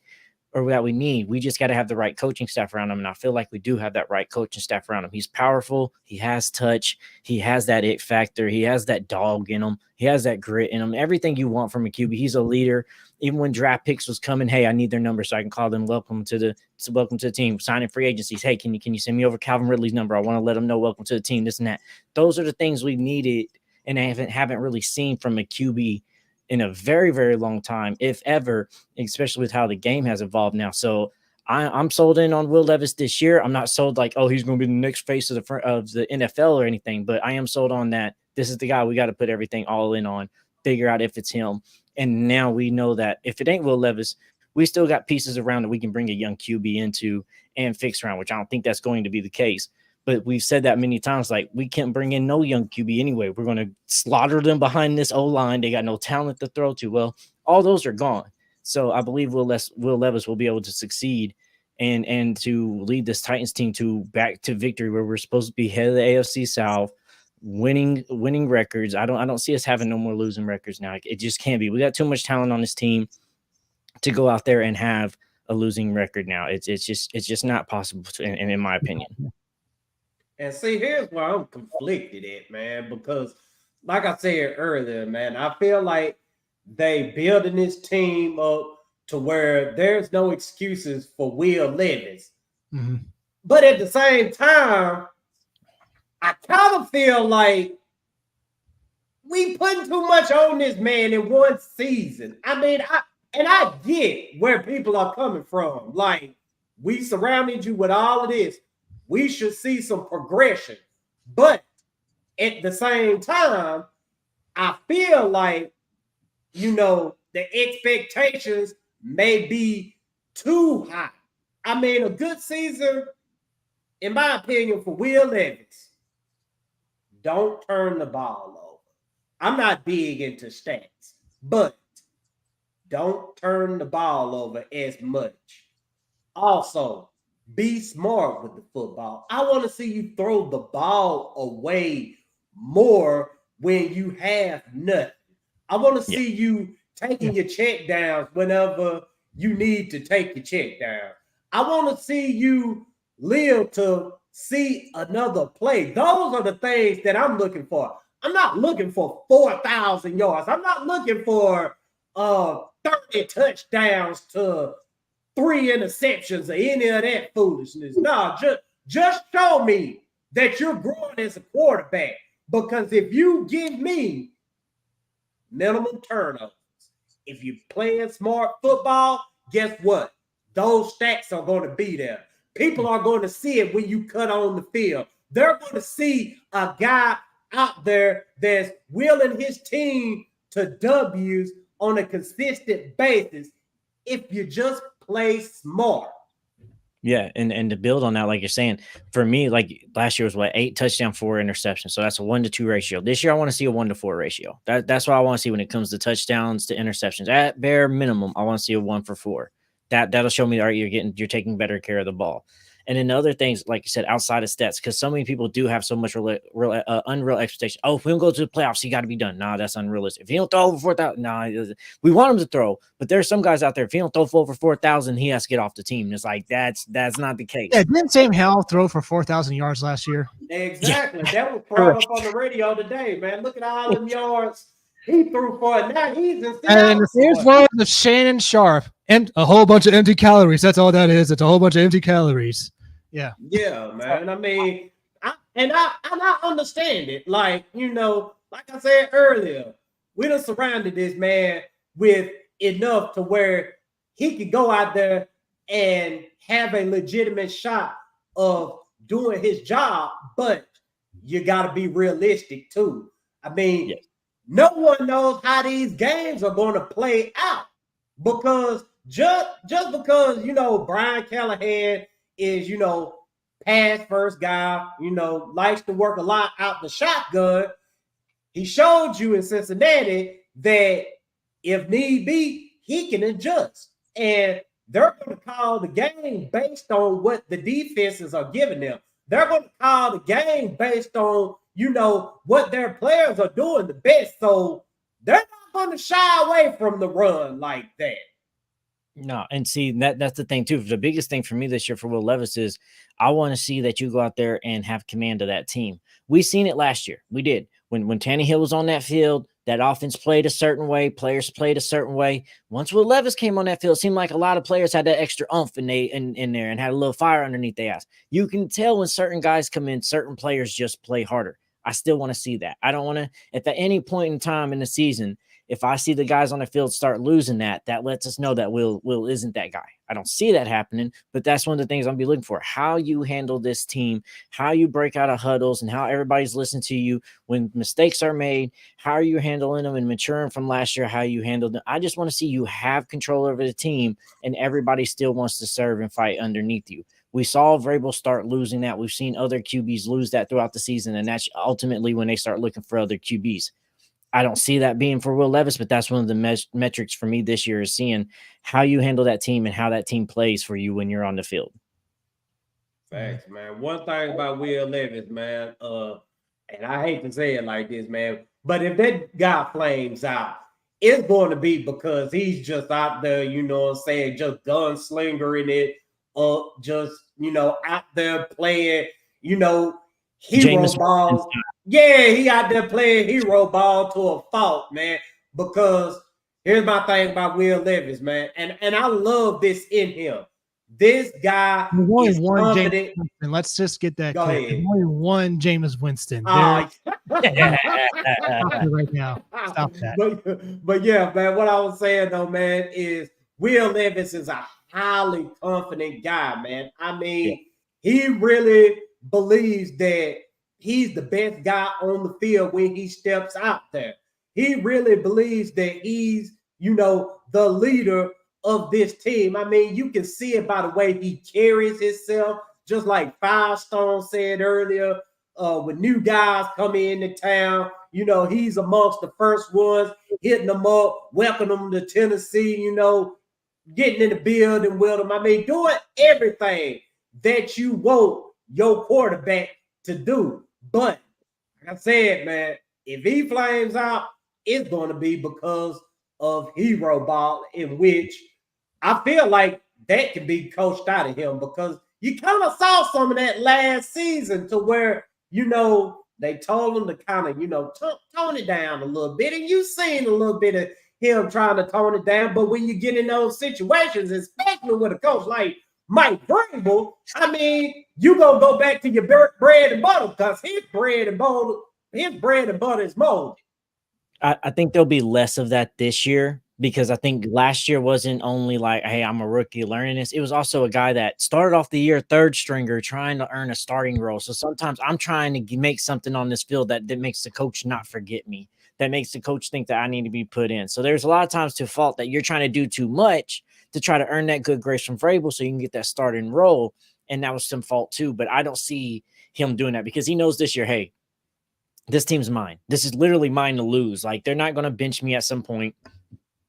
or that we need. We just got to have the right coaching staff around him. And I feel like we do have that right coaching staff around him. He's powerful. He has touch. He has that it factor. He has that dog in him. He has that grit in him. Everything you want from a QB. He's a leader. Even when draft picks was coming, hey, I need their number so I can call them. Welcome to the team. Signing free agencies. Hey, can you send me over Calvin Ridley's number? I want to let him know welcome to the team. This and that. Those are the things we needed and haven't really seen from a QB in a very, very long time, if ever, especially with how the game has evolved now. So I'm sold in on Will Levis this year. I'm not sold like, oh, he's going to be the next face of the NFL or anything, but I am sold on that. This is the guy we got to put everything all in on, figure out if it's him. And now we know that if it ain't Will Levis, we still got pieces around that we can bring a young QB into and fix around, which I don't think that's going to be the case. But we've said that many times, like we can't bring in no young QB anyway. We're going to slaughter them behind this O-line. They got no talent to throw to. Well, all those are gone. So I believe Will Levis will be able to succeed and to lead this Titans team back to victory where we're supposed to be head of the AFC South, winning records. I don't see us having no more losing records now. It just can't be. We got too much talent on this team to go out there and have a losing record now. It's just not possible in my opinion. And see, here's where I'm conflicted at, man, because like I said earlier, man, I feel like they building this team up to where there's no excuses for Will Levis. Mm-hmm. But at the same time, I kind of feel like we putting too much on this man in one season. I mean, I get where people are coming from. Like, we surrounded you with all of this. We should see some progression. But at the same time, I feel like, the expectations may be too high. I mean, a good season, in my opinion, for Will Levis, don't turn the ball over. I'm not big into stats, but don't turn the ball over as much. Also, be smart with the football. I want to see you throw the ball away more when you have nothing. I want to see you taking your check downs whenever you need to take your check down. I want to see you live to see another play. Those are the things that I'm looking for. I'm not looking for 4,000 yards. I'm not looking for 30 touchdowns to 3 interceptions or any of that foolishness. No, just show me that you're growing as a quarterback. Because if you give me minimum turnovers, if you're playing smart football, guess what? Those stats are going to be there. People are going to see it when you cut on the field. They're going to see a guy out there that's willing his team to W's on a consistent basis if you just play smart. Yeah, and to build on that, like you're saying, for me, like last year was 8 touchdowns, 4 interceptions. So that's a 1-to-2 ratio. This year, I want to see a 1-to-4 ratio. That's what I want to see when it comes to touchdowns to interceptions. At bare minimum, I want to see a 1-for-4. That'll show me that you're taking better care of the ball. And then the other things, like you said, outside of stats, because so many people do have so much unreal expectation. Oh, if we don't go to the playoffs, he got to be done. Nah, that's unrealistic. If he don't throw over 4,000, nah, we want him to throw. But there's some guys out there, if he don't throw for over 4,000, he has to get off the team. And it's like, that's not the case. Yeah, didn't Sam Howell throw for 4,000 yards last year? Exactly. Yeah. That was brought up on the radio today, man. Look at all them yards he threw for it. Now he's in. And here's one of Shannon Sharp. And a whole bunch of empty calories. That's all that is. It's a whole bunch of empty calories. Yeah. Yeah, man. I mean, I understand it. Like, like I said earlier, we done surrounded this man with enough to where he could go out there and have a legitimate shot of doing his job, but you got to be realistic too. I mean, Yes. no one knows how these games are going to play out because just because Brian Callahan is pass first guy, likes to work a lot out the shotgun. He showed you in Cincinnati that if need be, he can adjust. And they're going to call the game based on what the defenses are giving them. They're going to call the game based on, what their players are doing the best. So they're not going to shy away from the run like that. No, and see that's the thing too. The biggest thing for me this year for Will Levis is I want to see that you go out there and have command of that team. We seen it last year. We did when Tannehill was on that field. That offense played a certain way. Players played a certain way. Once Will Levis came on that field, it seemed like a lot of players had that extra oomph in there and had a little fire underneath their ass. You can tell when certain guys come in, certain players just play harder. I still want to see that. I don't want to, if at any point in time in the season, if I see the guys on the field start losing that lets us know that Will isn't that guy. I don't see that happening, but that's one of the things I'm be looking for. How you handle this team, how you break out of huddles, and how everybody's listening to you when mistakes are made. How are you handling them and maturing from last year? How you handled them. I just want to see you have control over the team, and everybody still wants to serve and fight underneath you. We saw Vrabel start losing that. We've seen other QBs lose that throughout the season, and that's ultimately when they start looking for other QBs. I don't see that being for Will Levis, but that's one of the metrics for me this year is seeing how you handle that team and how that team plays for you when you're on the field. Thanks, man. One thing about Will Levis, man, and I hate to say it like this, man, but if that guy flames out, it's going to be because he's just out there, just gunslingering it up, just, out there playing, hero Jameis balls. Yeah, he out there playing hero ball to a fault, man. Because here's my thing about Will Levis, man, and I love this in him. This guy is confident. Let's just get that Go clear. ahead. There's only one Jameis Winston. Oh, Stop it right now. Stop that. But yeah, man, what I was saying though, man, is Will Levis is a highly confident guy, man. I mean, he really believes that he's the best guy on the field when he steps out there. He really believes that he's, the leader of this team. I mean, you can see it by the way he carries himself, just like Firestone said earlier. When new guys come into town, he's amongst the first ones, hitting them up, welcoming them to Tennessee, getting in the building with them. I mean, doing everything that you want your quarterback to do. But like I said, man, if he flames out, it's going to be because of hero ball, in which I feel like that can be coached out of him, because you kind of saw some of that last season to where, they told him to kind of, tone it down a little bit. And you've seen a little bit of him trying to tone it down. But when you get in those situations, especially with a coach like Mike Vrabel, I mean, you gonna go back to your bread and butter, because his bread and butter is moldy. I think there'll be less of that this year, because I think last year wasn't only like, hey, I'm a rookie learning this. It was also a guy that started off the year third stringer trying to earn a starting role. So sometimes I'm trying to make something on this field that makes the coach not forget me, that makes the coach think that I need to be put in. So there's a lot of times to fault that you're trying to do too much to try to earn that good grace from Vrabel so you can get that starting role. And that was some fault too. But I don't see him doing that, because he knows this year, hey, this team's mine. This is literally mine to lose. Like, they're not going to bench me at some point.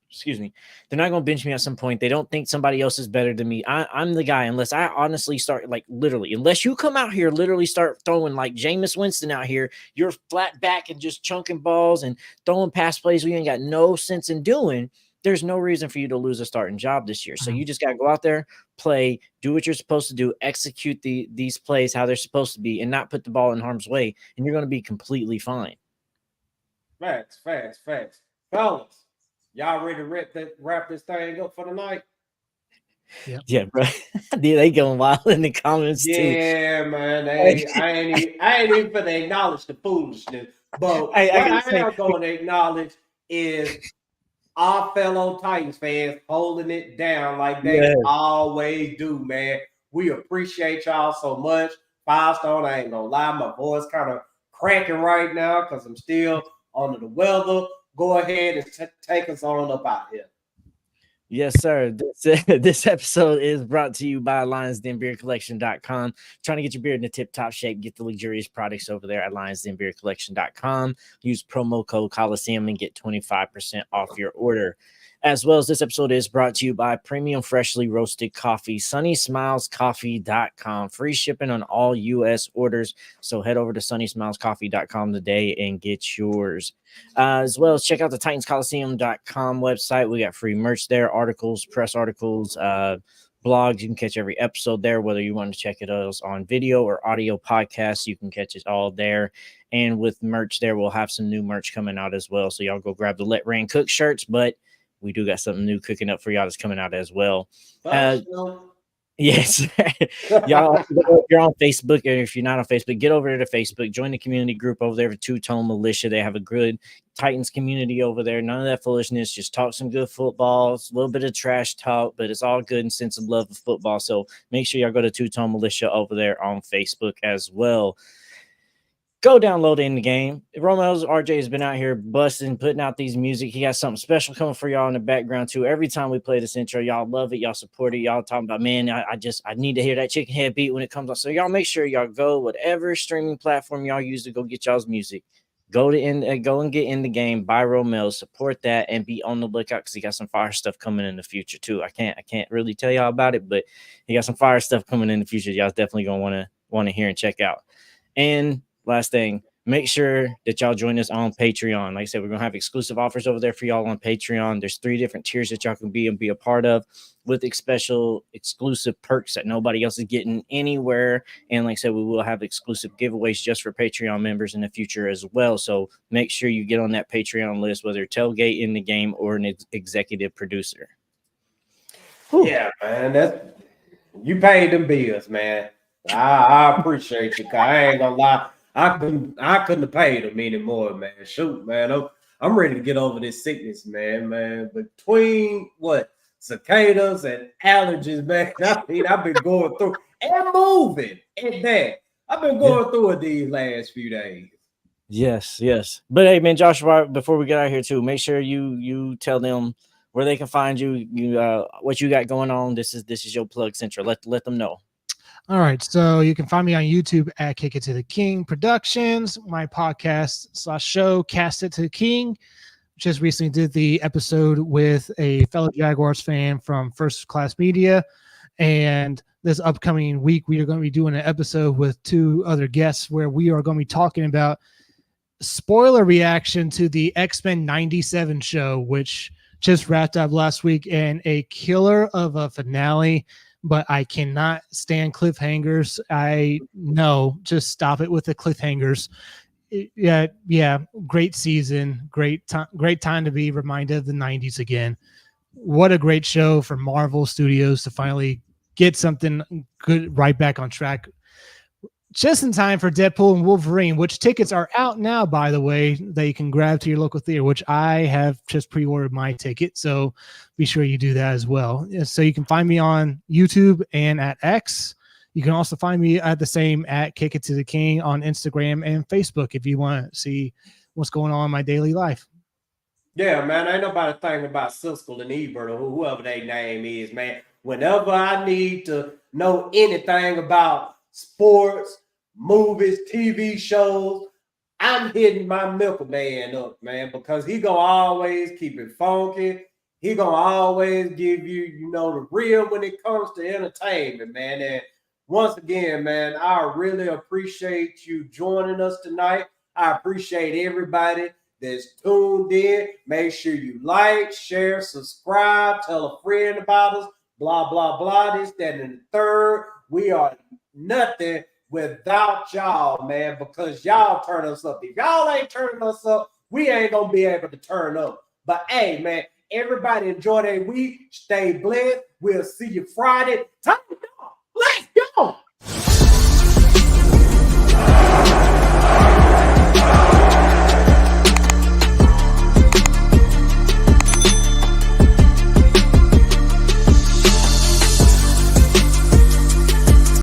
Excuse me. They're not going to bench me at some point. They don't think somebody else is better than me. I'm the guy, unless I honestly start, like, literally, unless you come out here, literally start throwing like Jameis Winston out here, you're flat back and just chunking balls and throwing pass plays we ain't got no sense in doing. There's no reason for you to lose a starting job this year. So you just got to go out there, play, do what you're supposed to do, execute these plays how they're supposed to be, and not put the ball in harm's way, and you're going to be completely fine. Facts. Fellas, y'all ready to wrap this thing up for the night? Yeah, bro. They going wild in the comments too. Yeah, man. I ain't even gonna acknowledge the foolishness. But what I am gonna acknowledge is our fellow Titans fans holding it down like they always do, man. We appreciate y'all so much. 5 Stone, I ain't gonna lie, my voice kind of cracking right now because I'm still under the weather. Go ahead and take us on up out here. Yes, sir. This episode is brought to you by LionsDenBeerCollection.com. Trying to get your beard in the tip-top shape, get the luxurious products over there at LionsDenBeerCollection.com. Use promo code Colosseum and get 25% off your order. As well as this episode is brought to you by Premium Freshly Roasted Coffee, SunnySmilesCoffee.com. Free shipping on all U.S. orders. So head over to SunnySmilesCoffee.com today and get yours. As well as check out the TitansColiseum.com website. We got free merch there, articles, press articles, blogs. You can catch every episode there, whether you want to check it out on video or audio podcasts. You can catch it all there. And with merch there, we'll have some new merch coming out as well. So y'all go grab the Let Rain Cook shirts, but we do got something new cooking up for y'all that's coming out as well. Yes. Y'all, if you're on Facebook, and if you're not on Facebook, get over to Facebook, join the community group over there for Two Tone Militia. They have a good Titans community over there. None of that foolishness. Just talk some good football. It's a little bit of trash talk, but it's all good and sense of love of football. So make sure y'all go to Two Tone Militia over there on Facebook as well. Go download In the Game. Romeo's RJ has been out here busting, putting out these music. He got something special coming for y'all in the background too. Every time we play this intro, y'all love it. Y'all support it. Y'all talking about, man, I need to hear that chicken head beat when it comes on. So y'all make sure y'all go whatever streaming platform y'all use to go get y'all's music. Go and get In the Game by Romeo. Support that and be on the lookout because he got some fire stuff coming in the future too. I can't really tell y'all about it, but he got some fire stuff coming in the future. Y'all definitely gonna want to hear and check out. And last thing, make sure that y'all join us on Patreon. Like I said, we're going to have exclusive offers over there for y'all on Patreon. There's 3 different tiers that y'all can be a part of with special exclusive perks that nobody else is getting anywhere. And like I said, we will have exclusive giveaways just for Patreon members in the future as well. So make sure you get on that Patreon list, whether Tailgate, In the Game, or an executive producer. Whew. Yeah, man. You paid them bills, man. I appreciate you. I ain't gonna lie. I couldn't have paid them anymore, man. Shoot, man. I'm ready to get over this sickness, man. Between cicadas and allergies, man. I've been going through and moving and that. I've been going through it these last few days. Yes. But hey, man, Joshua, before we get out of here too, make sure you tell them where they can find you. What you got going on. This is your plug central. Let them know. All right, so you can find me on YouTube at Kick It to the King Productions, my podcast / show, Cast It to the King. Just recently did the episode with a fellow Jaguars fan from First Class Media. And this upcoming week, we are going to be doing an episode with 2 other guests where we are going to be talking about spoiler reaction to the X-Men 97 show, which just wrapped up last week, and a killer of a finale. But I cannot stand cliffhangers. I know, just stop it with the cliffhangers. Yeah, great season, great time to be reminded of the 90s again. What a great show for Marvel Studios to finally get something good right back on track. Just in time for Deadpool and Wolverine, which tickets are out now, by the way, that you can grab to your local theater, which I have just pre-ordered my ticket. So be sure you do that as well. So you can find me on YouTube and at X. You can also find me at the same at Kick It to the King on Instagram and Facebook if you want to see what's going on in my daily life. Yeah, man. Ain't nobody thinking about Siskel and Ebert or whoever their name is, man. Whenever I need to know anything about sports, movies, TV shows, I'm hitting my Milk Man up, man, because he gonna always keep it funky. He gonna always give you, the real when it comes to entertainment, man. And once again, man, I really appreciate you joining us tonight. I appreciate everybody that's tuned in. Make sure you like, share, subscribe, tell a friend about us, blah, blah, blah, this, that, and the third. We are nothing without y'all, man, because y'all turn us up. If y'all ain't turning us up, we ain't gonna be able to turn up. But hey, man, Everybody enjoy their week. Stay blessed. We'll see you Friday.